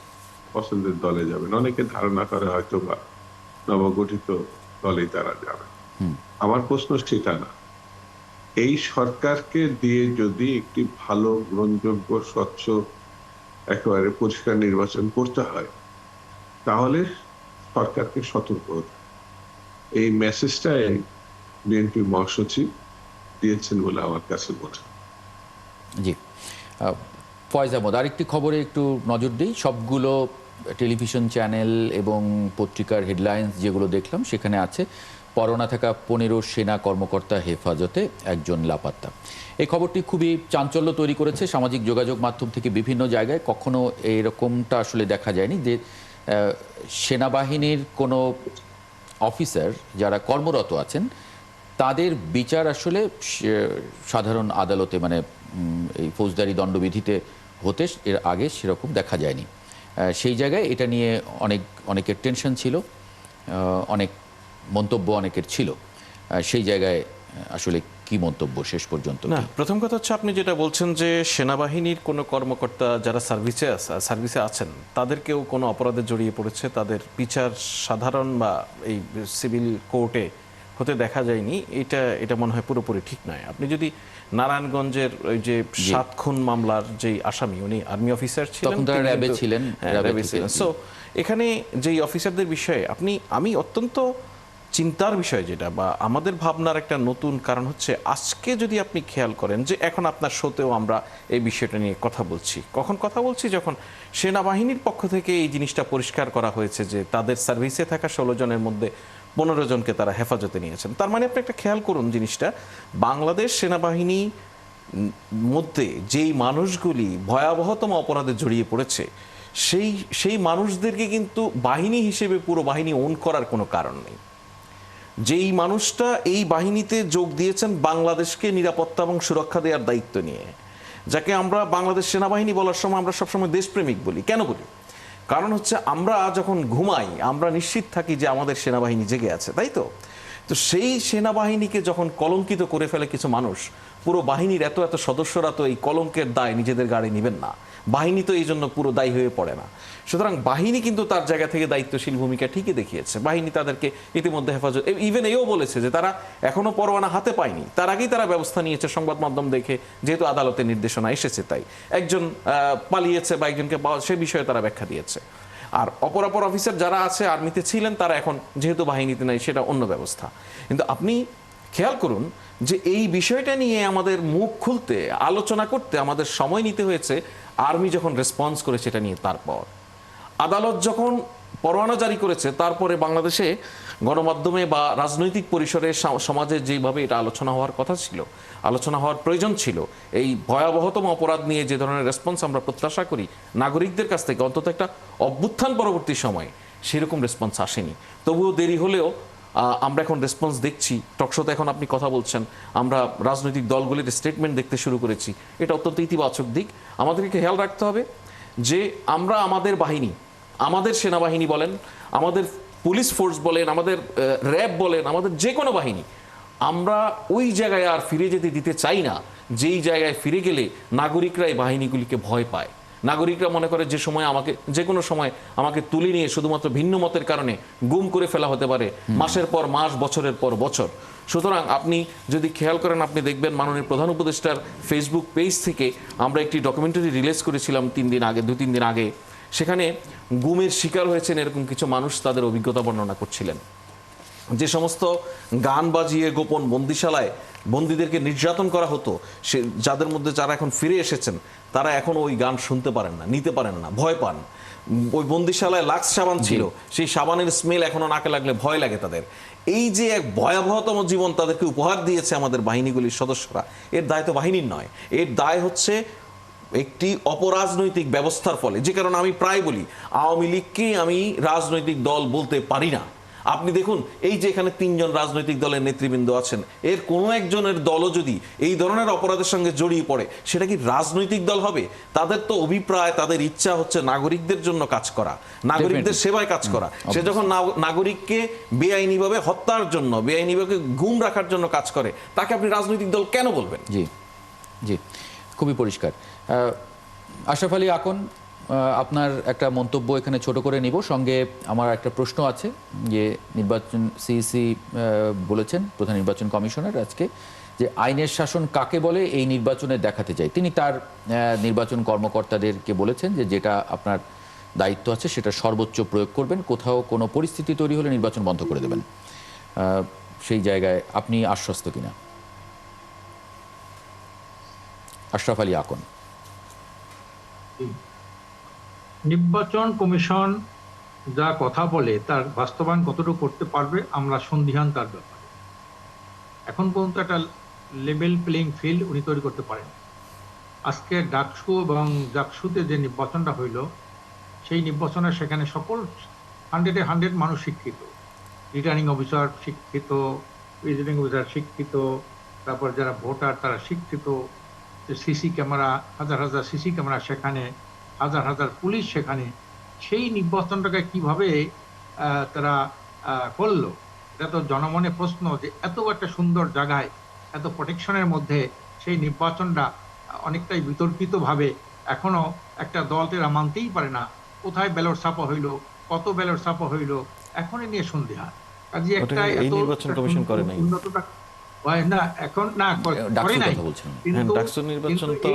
Speaker 3: পছন্দের দলে যাবেন। অনেকে ধারণা করে হয়তো বা নবগঠিত দলেই তারা যাবেন। আমার প্রশ্ন সেটা না। এই সরকারকে দিয়ে যদি একটি ভালো, গ্রহণযোগ্য, স্বচ্ছ, একেবারে পরিষ্কার নির্বাচন করতে হয়, তাহলে সরকারকে সতর্ক হতে। এই মেসেজটাই বিএনপি মহাসচিব দিয়েছেন বলে আমার কাছে মনে হয়।
Speaker 1: জি, ফয়েজ আহমদ, আরেকটি খবরে একটু নজর দিই। সবগুলো টেলিভিশন চ্যানেল এবং পত্রিকার হেডলাইন্স যেগুলো দেখলাম, সেখানে আছে পরোনা থাকা 15 সেনা কর্মকর্তা হেফাজতে, একজন লাপাত্তা। এই খবরটি খুবই চাঞ্চল্য তৈরি করেছে সামাজিক যোগাযোগ মাধ্যম থেকে বিভিন্ন জায়গায়। কখনো এরকমটা আসলে দেখা যায়নি যে সেনাবাহিনীর কোনো অফিসার যারা কর্মরত আছেন তাদের বিচার আসলে সাধারণ আদালতে, মানে এই ফৌজদারি দণ্ডবিধিতে হতে এর আগে সেরকম দেখা যায়নি। সেই জায়গায় এটা নিয়ে অনেকের টেনশন ছিল, অনেক মন্তব্য অনেকের ছিল। সেই জায়গায় আসলে কি মন্তব্য শেষ পর্যন্ত?
Speaker 2: না, প্রথম কথা হচ্ছে আপনি যেটা বলছেন যে সেনাবাহিনীর কোনো কর্মকর্তা যারা সার্ভিসে আছেন তাদেরকেও কোনো অপরাধে জড়িয়ে পড়েছে, তাদের বিচার সাধারণ বা এই সিভিল কোর্টে হতে দেখা যায়নি, এটা মনে হয় পুরোপুরি ঠিক নয়। আপনি যদি নারায়ণগঞ্জের ওই যে 7 খুন মামলার যেই আসামি, উনি আর্মি অফিসার ছিলেন,
Speaker 1: তখন তারা র্যাবে ছিলেন।
Speaker 2: সো এখানে যেই অফিসারদের বিষয়ে আমি অত্যন্ত চিন্তার বিষয় যেটা বা আমাদের ভাবনার একটা নতুন কারণ হচ্ছে, আজকে যদি আপনি খেয়াল করেন যে এখন আপনার শোতেও আমরা এই বিষয়টা নিয়ে কথা বলছি, কখন কথা বলছি, যখন সেনাবাহিনীর পক্ষ থেকে এই জিনিসটা পরিষ্কার করা হয়েছে যে তাদের সার্ভিসে থাকা 16 জনের মধ্যে 15 জনকে তারা হেফাজতে নিয়েছেন। তার মানে আপনি একটা খেয়াল করুন জিনিসটা, বাংলাদেশ সেনাবাহিনী মধ্যে যেই মানুষগুলি ভয়াবহতম অপরাধে জড়িয়ে পড়েছে সেই মানুষদেরকে কিন্তু বাহিনী হিসেবে পুরো বাহিনী ওন করার কোনো কারণ নেই। যেই মানুষটা এই বাহিনীতে যোগ দিয়েছেন বাংলাদেশকে নিরাপত্তা এবং সুরক্ষা দেওয়ার দায়িত্ব নিয়ে, যাকে আমরা বাংলাদেশ সেনাবাহিনী বলার সময় আমরা সবসময় দেশপ্রেমিক বলি। কেন বলি? কারণ হচ্ছে আমরা যখন ঘুমাই আমরা নিশ্চিত থাকি যে আমাদের সেনাবাহিনী জেগে আছে, তাই তো? তো সেই সেনাবাহিনীকে যখন কলঙ্কিত করে ফেলে কিছু মানুষ, পুরো বাহিনীর এত এত সদস্যরা তো এই কলঙ্কের দায় নিজেদের গাড়ি নেবেন না, বাহিনী তো এই জন্য পুরো দায়ী হয়ে পড়ে না। সুতরাং বাহিনী কিন্তু তার জায়গা থেকে দায়িত্বশীল ভূমিকা ঠিকই দেখিয়েছে। বাহিনী তাদেরকে ইতিমধ্যে হেফাজত, ইভেন এও বলেছে যে তারা এখনো পরোয়ানা হাতে পায়নি, তার আগেই তারা ব্যবস্থা নিয়েছে সংবাদ মাধ্যম দেখে, যেহেতু আদালতের নির্দেশনা এসেছে তাই। একজন পালিয়েছে বা একজনকে সে বিষয়ে তারা ব্যাখ্যা দিয়েছে। আর অপরাপর অফিসার যারা আছে আর্মিতে ছিলেন তারা এখন যেহেতু বাহিনীতে নাই, সেটা অন্য ব্যবস্থা। কিন্তু আপনি খেয়াল করুন যে এই বিষয়টা নিয়ে আমাদের মুখ খুলতে, আলোচনা করতে আমাদের সময় নিতে হয়েছে আর্মি যখন রেসপন্স করে সেটা নিয়ে। তারপর আদালত যখন পরোয়ানা জারি করেছে, তারপরে বাংলাদেশে গণমাধ্যমে বা রাজনৈতিক পরিসরে সমাজে যেভাবে এটা আলোচনা হওয়ার কথা ছিল, আলোচনা হওয়ার প্রয়োজন ছিল, এই ভয়াবহতম অপরাধ নিয়ে যে ধরনের রেসপন্স আমরা প্রত্যাশা করি নাগরিকদের কাছ থেকে, অন্তত একটা অভ্যুত্থান পরবর্তী সময়ে সেরকম রেসপন্স আসেনি। তবুও দেরি হলেও আমরা এখন রেসপন্স দেখছি। টকশোতে এখন আপনি কথা বলছেন, আমরা রাজনৈতিক দলগুলির স্টেটমেন্ট দেখতে শুরু করেছি, এটা অত্যন্ত ইতিবাচক দিক। আমাদেরকে খেয়াল রাখতে হবে যে আমরা আমাদের বাহিনী, আমাদের সেনাবাহিনী বলেন, আমাদের পুলিশ ফোর্স বলেন, আমাদের র্যাব বলেন, আমাদের যে কোনো বাহিনী, আমরা ওই জায়গায় আর ফিরে যেতে দিতে চাই না যেই জায়গায় ফিরে গেলে নাগরিকরা এই বাহিনীগুলিকে ভয় পায়। নাগরিকরা মনে করে যে সময় আমাকে, যে কোনো সময় আমাকে তুলে নিয়ে শুধুমাত্র ভিন্ন মতের কারণে গুম করে ফেলা হতে পারে, মাসের পর মাস, বছরের পর বছর। সুতরাং আপনি যদি খেয়াল করেন, আপনি দেখবেন মাননীয় প্রধান উপদেষ্টার ফেসবুক পেজ থেকে আমরা একটি ডকুমেন্টারি রিলিজ করেছিলাম 2-3 দিন আগে। সেখানে গুমের শিকার হয়েছেন এরকম কিছু মানুষ তাদের অভিজ্ঞতা বর্ণনা করছিলেন। যে সমস্ত গান বাজিয়ে গোপন বন্দিশালায় বন্দীদেরকে নির্যাতন করা হতো, সে যাদের মধ্যে যারা এখন ফিরে এসেছেন তারা এখন ওই গান শুনতে পারেন না, নিতে পারেন না, ভয় পান। ওই বন্দিশালায় লাক্স সাবান ছিল, সেই সাবানের স্মেল এখনো নাকে লাগলে ভয় লাগে তাদের। এই যে এক ভয়াবহতম জীবন তাদেরকে উপহার দিয়েছে আমাদের বাহিনীগুলির সদস্যরা, এর দায় তো বাহিনীর নয়, এর দায় হচ্ছে একটি অপরাজনৈতিক ব্যবস্থার ফলে। যে কারণে আমি প্রায় বলি আওয়ামী লীগকে আমি রাজনৈতিক দল বলতে পারি না। আপনি দেখুন এই যে এখানে 3 জন রাজনৈতিক দলের নেতৃবৃন্দ আছেন, এর কোনো একজনের দলও যদি এই ধরনের অপরাধের সঙ্গে জড়িয়ে পড়ে, সেটা কি রাজনৈতিক দল হবে? তাদের তো অভিপ্রায়, তাদের ইচ্ছা হচ্ছে নাগরিকদের জন্য কাজ করা, নাগরিকদের সেবায় কাজ করা। সে যখন নাগরিককে বেআইনিভাবে হত্যার জন্য, বেআইনিভাবে গুম রাখার জন্য কাজ করে, তাকে আপনি রাজনৈতিক দল কেন বলবেন?
Speaker 1: জি জি, খুবই পরিষ্কার। আশরাফ আলী আকন, আপনার একটা মন্তব্য এখানে ছোট করে নিব, সঙ্গে আমার একটা প্রশ্ন আছে। যে নির্বাচন সিইসি বলেছেন, প্রধান নির্বাচন কমিশনার আজকে, যে আইনের শাসন কাকে বলে এই নির্বাচনে দেখাতে চাই। তিনি তার নির্বাচন কর্মকর্তাদেরকে বলেছেন যে যেটা আপনার দায়িত্ব আছে সেটা সর্বোচ্চ প্রয়োগ করবেন, কোথাও কোনো পরিস্থিতি তৈরি হলে নির্বাচন বন্ধ করে দেবেন। সেই জায়গায় আপনি আশ্বস্ত কিনা? আশরাফ আলী আকন।
Speaker 4: নির্বাচন কমিশন যা কথা বলে তার বাস্তবায়ন কতটুকু করতে পারবে আমরা সন্দিহান তার ব্যাপারে। এখন পর্যন্ত একটা লেভেল প্লেইং ফিল্ড উনি তৈরি করতে পারেন। আজকে ডাকসু এবং জাকসুতে যে নির্বাচনটা হইল, সেই নির্বাচনে সেখানে সকল 100-এ 100 মানুষ শিক্ষিত, রিটার্নিং অফিসার শিক্ষিত, প্রিজাইডিং অফিসার শিক্ষিত, তারপর যারা ভোটার তারা শিক্ষিত, সিসি ক্যামেরা, হাজার হাজার সিসি ক্যামেরা সেখানে, হাজার হাজার পুলিশ সেখানে। সেই নির্বাচনটাকে কিভাবে তারা করলো, এটা তো জনমনে প্রশ্ন যে এত একটা সুন্দর জায়গায় এত প্রোটেকশনের মধ্যে সেই নির্বাচনটা অনেকটাই বিতর্কিত ভাবে এখনো একটা দল এরা মানতেই পারে না। কোথায় ব্যালট ছাপা হইলো, কত ব্যালট ছাপা হইলো, এখনই নিয়ে সন্দেহা। কাজে
Speaker 2: ওটা
Speaker 4: একটা
Speaker 2: কিন্তু এই
Speaker 4: এত
Speaker 2: নির্বাচন কমিশন করে নাই।
Speaker 4: উন্নতটা হয় না, এখন না করে
Speaker 1: ডাকসুর
Speaker 4: নাই।
Speaker 1: কথা বলছেন।
Speaker 2: হ্যাঁ, ডাকসুর নির্বাচন তো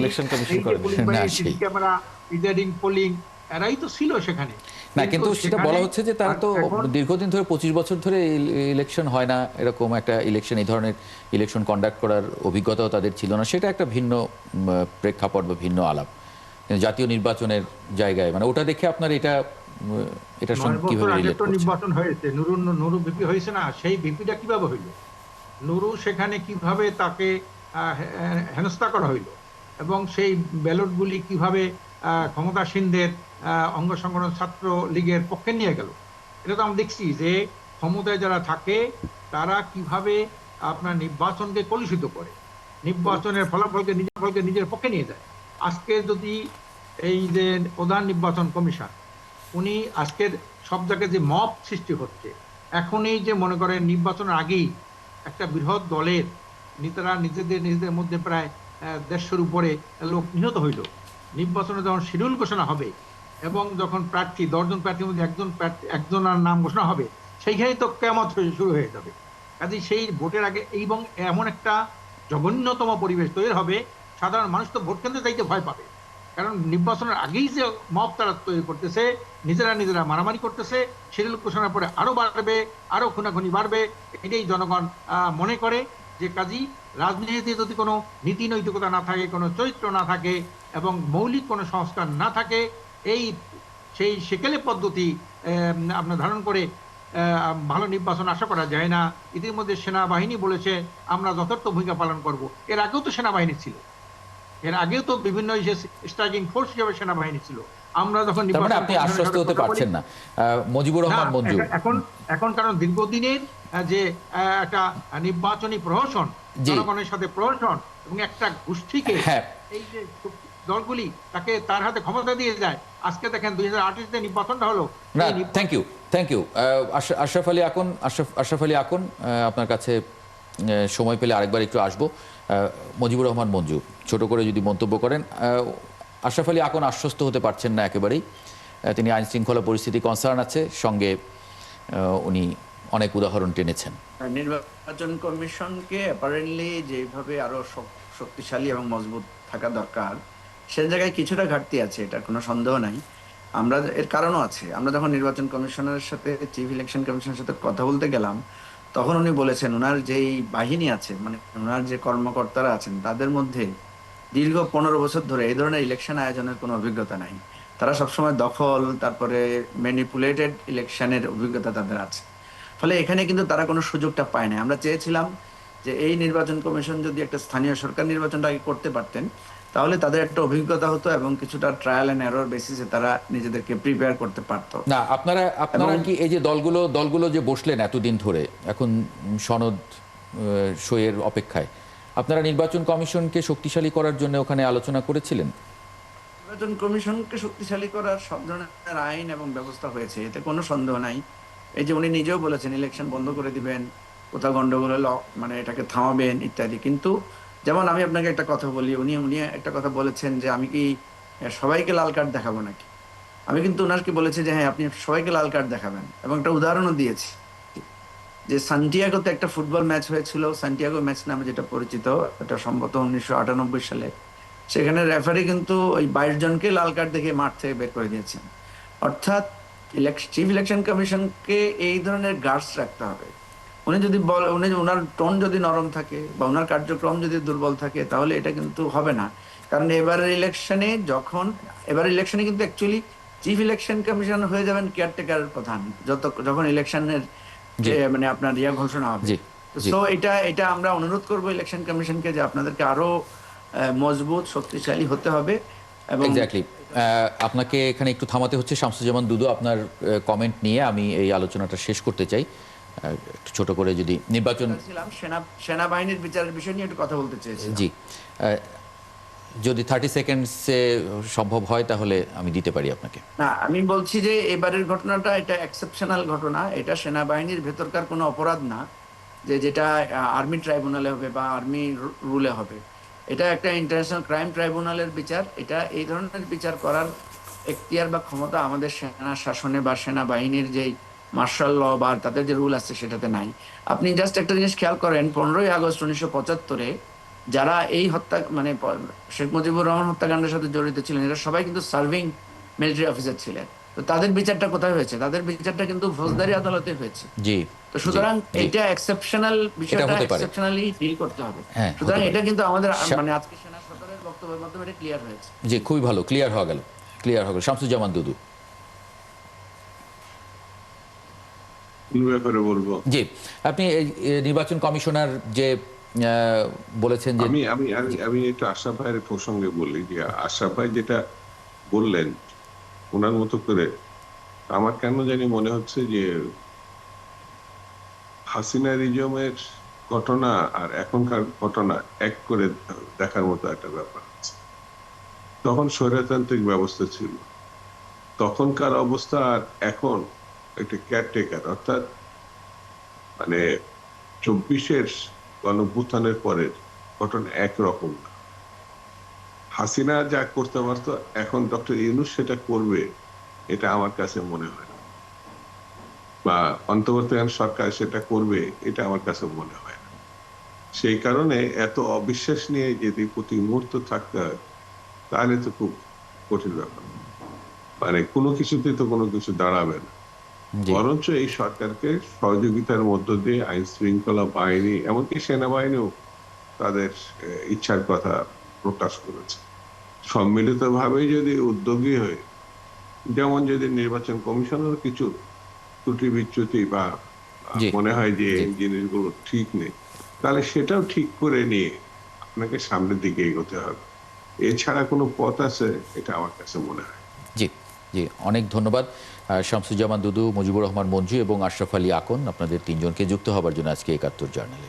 Speaker 2: ইলেকশন কমিশন করে নাই।
Speaker 1: না, সেই
Speaker 4: ক্যামেরা প্রিজাইডিং পোলিং এরাই তো ছিল সেখানে।
Speaker 1: না, কিন্তু সেটা
Speaker 4: সেখানে
Speaker 1: বলা হচ্ছে যে তারা তো
Speaker 4: এখন
Speaker 1: দীর্ঘদিন ধরে 25 বছর ধরে ইলেকশন হয় না, এরকম একটা ইলেকশন, এই ধরনের ইলেকশন কন্ডাক্ট করার অভিজ্ঞতাও তাদের ছিল না। সেটা একটা ভিন্ন প্রেক্ষাপট বা ভিন্ন আলাপ। কিন্তু জাতীয় নির্বাচনের জায়গায় মানে ওটা দেখে আপনার এটার
Speaker 4: 9
Speaker 1: সঙ্গে
Speaker 4: বছর
Speaker 1: কিভাবে
Speaker 4: আগে
Speaker 1: রিলেট
Speaker 4: তো
Speaker 1: করছেন?
Speaker 4: নির্বাচন হয়েছে, নুরু বিপি হয়েছে না, সেই বিপিটা কিভাবে হইল? নুরু সেখানে কিভাবে তাকে হেনস্থা করা হইলো, এবং সেই ব্যালটগুলি কিভাবে ক্ষমতাসীনদের অঙ্গ সংগঠন ছাত্র লীগের পক্ষে নিয়ে গেল। এটা তো আমরা দেখছি যে ক্ষমতায় যারা থাকে তারা কিভাবে আপনার নির্বাচনকে কলুষিত করে, নির্বাচনের ফলাফলকে নিজের পক্ষে নিয়ে যায়। আজকে যদি এই যে প্রধান নির্বাচন কমিশন, উনি আজকের সব জায়গায় যে মব সৃষ্টি হচ্ছে, এখনই যে মনে করেন নির্বাচনের আগেই একটা বৃহৎ দলের নেতারা নিজেদের মধ্যে প্রায় 150-র উপরে লোক নিহত হইল। নির্বাচনে যখন শিডিউল ঘোষণা হবে এবং যখন প্রার্থী 10 জন প্রার্থীর মধ্যে একজনের নাম ঘোষণা হবে, সেইখানেই তো কিয়ামত শুরু হয়ে যাবে। কাজেই সেই ভোটের আগে এবং এমন একটা জঘন্যতম পরিবেশ তৈরি হবে, সাধারণ মানুষ তো ভোট কেন্দ্রে যাইতে ভয় পাবে। কারণ নির্বাচনের আগেই যে মব তারা তৈরি করতেছে, নিজেরা মারামারি করতেছে, শিডিউল ঘোষণার পরে আরো বাড়বে, আরো খুনাখুনি বাড়বে, এটাই জনগণ মনে করে। যে কাজী রাজনীতিতে যদি কোনো নীতি নৈতিকতা না থাকে, কোনো চরিত্র না থাকে এবং মৌলিক কোনো সংস্কার না থাকে, সেই সেকেলে পদ্ধতি আপনার ধারণ করে ভালো নির্বাচন আশা করা যায় না। ইতিমধ্যে সেনাবাহিনী বলেছে আমরা যথার্থ ভূমিকা পালন করব। এর আগেও তো সেনাবাহিনী ছিল, এর আগেও তো বিভিন্ন স্ট্রাইকিং ফোর্স হিসেবে সেনাবাহিনী ছিল। আমরা যখন
Speaker 1: তার মানে আপনি আশ্বস্ত হতে পারছেন না মুজিবুর রহমান মঞ্জু?
Speaker 4: এখন কারণ দীর্ঘদিনের যে একটা নির্বাচনী প্রহসন, জনগণের সাথে প্রহসন এবং একটা গোষ্ঠীকে এই যে দলগুলি তার হাতে ক্ষমতা দিয়ে যায়। আজকে দেখেন 2028-তে নির্বাচনটা হলো
Speaker 1: না। থ্যাংক ইউ আশরাফ আলী আকন, আপনার কাছে সময় পেলে আরেকবার একটু আসবো। মুজিবুর রহমান মঞ্জু, ছোট করে যদি মন্তব্য করেন। আশরাফ আলী আকন আশ্বস্ত হতে পারছেন না একেবারেই। তিনি আইন শৃঙ্খলা পরিস্থিতি কনসার্ন আছে, সঙ্গে উনি অনেক উদাহরণ টেনেছেন।
Speaker 5: নির্বাচন কমিশনকে অ্যাপারেন্টলি যেভাবে আরো শক্তিশালী এবং মজবুত থাকা দরকার, সে জায়গায় কিছুটা ঘাটতি আছে, এটার কোনো সন্দেহ নাই। আমরা এর কারণও আছে। আমরা যখন নির্বাচন কমিশনের সাথে, চিফ ইলেকশন কমিশনের সাথে কথা বলতে গেলাম, তখন উনি বলেছেন ওনার যেই বাহিনী আছে, মানে ওনার যে কর্মকর্তারা আছেন, তাদের মধ্যে দীর্ঘ 15 বছর ধরে এই ধরনের ইলেকশন আয়োজনের কোনো অভিজ্ঞতা নাই। তারা সবসময় দখল, তারপরে ম্যানিপুলেটেড ইলেকশনের অভিজ্ঞতা তাদের আছে। ফলে এখানে কিন্তু তারা কোনো সুযোগটা পায় না। আমরা চেয়েছিলাম যে এই নির্বাচন কমিশন যদি একটা স্থানীয় সরকার নির্বাচনটা আগে করতে পারতেন, তাহলে তাদের একটা অভিজ্ঞতা হতো এবং কিছুটা ট্রায়াল এন্ড এরর বেসিসে তারা নিজেদেরকে প্রিপেয়ার করতে পারতো।
Speaker 1: না, আপনারা কি এই যে দলগুলো যে বসলেন এতদিন ধরে, এখন সনদ সইয়ের অপেক্ষায়, আপনারা নির্বাচন কমিশনকে শক্তিশালী করার জন্য ওখানে আলোচনা করেছিলেন?
Speaker 5: নির্বাচন কমিশনকে শক্তিশালী করার সব ধরনের আইন এবং ব্যবস্থা হয়েছে, এতে কোনো সন্দেহ নাই। এই যে উনি নিজেও বলেছেন ইলেকশন বন্ধ করে দিবেন, কোথাও গন্ডগোল হলে মানে এটাকে থামাবেন ইত্যাদি। কিন্তু যেমন আমি আপনাকে একটা কথা বলি, উনি একটা কথা বলেছেন যে আমি কি সবাইকে লাল কার্ড দেখাবো নাকি। আমি কিন্তু ওনাকে বলেছি যে হ্যাঁ, আপনি সবাইকে লাল কার্ড দেখাবেন, এবং একটা উদাহরণও দিয়েছি যে সান্টিয়াগোতে একটা ফুটবল ম্যাচ হয়েছিল, সান্টিয়াগো ম্যাচ নামে যেটা পরিচিত, এটা সম্ভবত 1998 সালে। সেখানে রেফারি কিন্তু ওই 22 জনকে লাল কার্ড দেখে মাঠ থেকে বের করে দিয়েছেন। অর্থাৎ চিফ ইলেকশন কমিশনকে এই ধরনের গার্ডস রাখতে হবে। ওনার টোন যদি নরম থাকে বা ওনার কার্যক্রম যদি দুর্বল থাকে, তাহলে এটা কিন্তু হবে না। কারণ এবারের ইলেকশনে কিন্তু অ্যাকচুয়ালি চিফ ইলেকশন কমিশন হয়ে যাবেন কেয়ারটেকার প্রধান যখন ইলেকশনের মানে আপনার ঘোষণা হবে। তো এটা আমরা অনুরোধ করবো ইলেকশন কমিশনকে যে আপনাদেরকে আরো মজবুত শক্তিশালী হতে হবে। এবং
Speaker 1: এক্স্যাক্টলি, আপনাকে এখানে একটু থামাতে হচ্ছে। শামসুজ্জামান দুদু, আপনার কমেন্ট নিয়ে আমি এই আলোচনাটা শেষ করতে চাই। একটু ছোট করে যদি নির্বাচন,
Speaker 5: সেনাবাহিনীর বিচারের বিষয় নিয়ে একটু কথা বলতে চেয়েছি।
Speaker 1: জি, যদি 30 সেকেন্ডসে সম্ভব হয় তাহলে আমি দিতে পারি আপনাকে।
Speaker 5: না, আমি বলছি যে এবারের ঘটনাটা এটা এক্সেপশনাল ঘটনা, এটা সেনাবাহিনীর ভেতরকার কোনো অপরাধ না যে যেটা আর্মি ট্রাইব্যুনালে হবে বা আর্মি রুলে হবে। এটা একটা ইন্টারন্যাশনাল ক্রাইম ট্রাইব্যুনালের বিচার। এটা এই ধরনের বিচার করার এখতিয়ার বা ক্ষমতা আমাদের সেনা শাসনে বা সেনাবাহিনীর যেই মার্শাল ল বা তাদের যে রুল আছে সেটাতে নাই। আপনি জাস্ট একটা জিনিস খেয়াল করেন, 15ই আগস্ট 1975-এ যারা এই হত্যা মানে শেখ মুজিবুর রহমান হত্যাকাণ্ডের সাথে জড়িত ছিলেন, এরা সবাই কিন্তু সার্ভিং মিলিটারি অফিসার ছিলেন। তো তাদের বিচারটা কোথায় হয়েছে? তাদের বিচারটা কিন্তু ফৌজদারি আদালতে হয়েছে।
Speaker 1: জি।
Speaker 5: তো সুতরাং
Speaker 1: জি, জি।
Speaker 5: এটা এক্সেপশনাল বিষয়টা
Speaker 1: হতে পারে।
Speaker 5: এক্সেপশনালি ডিল করতে হবে।
Speaker 1: হ্যাঁ,
Speaker 5: সুতরাং
Speaker 1: হতে পারে।
Speaker 5: এটা কিন্তু আমাদের
Speaker 1: সা-
Speaker 5: মানে আজকে সেনা সদরের বক্তব্যের মাধ্যমে এটা ক্লিয়ার হয়েছে।
Speaker 1: জি, খুবই ভালো, ক্লিয়ার হয়ে গেল, ক্লিয়ার হয়ে গেল। শামসুজ্জামান দুদু।
Speaker 3: কোন ব্যাপারে বলবো?
Speaker 1: জি, আপনি এই নির্বাচন কমিশনার যে বলেছেন যে
Speaker 3: আমি আমি আমি আমি একটু আশরাফ ভাইয়ের প্রসঙ্গে বলি যে আশরাফ ভাই যেটা বললেন ওনার মতো করে, আমার কেন জানি মনে হচ্ছে যে হাসিনা রিজমের ঘটনা আর এখনকার ঘটনা এক করে দেখার মতো একটা ব্যাপার আছে। তখন স্বৈরতান্ত্রিক ব্যবস্থা ছিল, তখনকার অবস্থা আর এখন একটা কেয়ারটেকার, অর্থাৎ মানে 24-এর গণঅভ্যুত্থানের পরের ঘটনা একরকম না। হাসিনা যা করতে পারতো এখন ডক্টর ইউনূস সেটা করবে, এটা আমার কাছে মনে হয় না, বা অন্তর্বর্তীকালীন সরকার সেটা করবে এটা আমার কাছে মনে হয় না। সেই কারণে এত অবিশ্বাস নিয়ে যদি প্রতি মুহূর্ত থাকতে হয় তাহলে তো খুব কঠিন ব্যাপার, মানে কোনো কিছুতেই তো কোনো কিছু দাঁড়াবে না।
Speaker 1: জি,
Speaker 3: বরঞ্চ এই সরকারকে সহযোগিতার মধ্য দিয়ে আইন শৃঙ্খলা বাহিনী এমনকি সেনাবাহিনীও তাদের ইচ্ছার কথা প্রকাশ করেছে। সম্মিলিতভাবে যদি উদ্যোগী হয়ে, যেমন যদি নির্বাচন কমিশনের কিছু ত্রুটি বিচ্যুতি বা
Speaker 1: জি,
Speaker 3: মনে হয় যে
Speaker 1: জি,
Speaker 3: এই জিনিসগুলো ঠিক নেই, তাহলে সেটাও ঠিক করে নিয়ে আপনাকে সামনের দিকে এগোতে হবে। এছাড়া কোনো পথ আছে এটা আমার কাছে মনে হয়।
Speaker 1: জি, জি, অনেক ধন্যবাদ শামসুজ্জামান দুদু, মুজিবুর রহমান মঞ্জু এবং আশরাফ আলী আকন, আপনাদের তিনজনকে যুক্ত হবার জন্য আজকে ৭১ জার্নালে।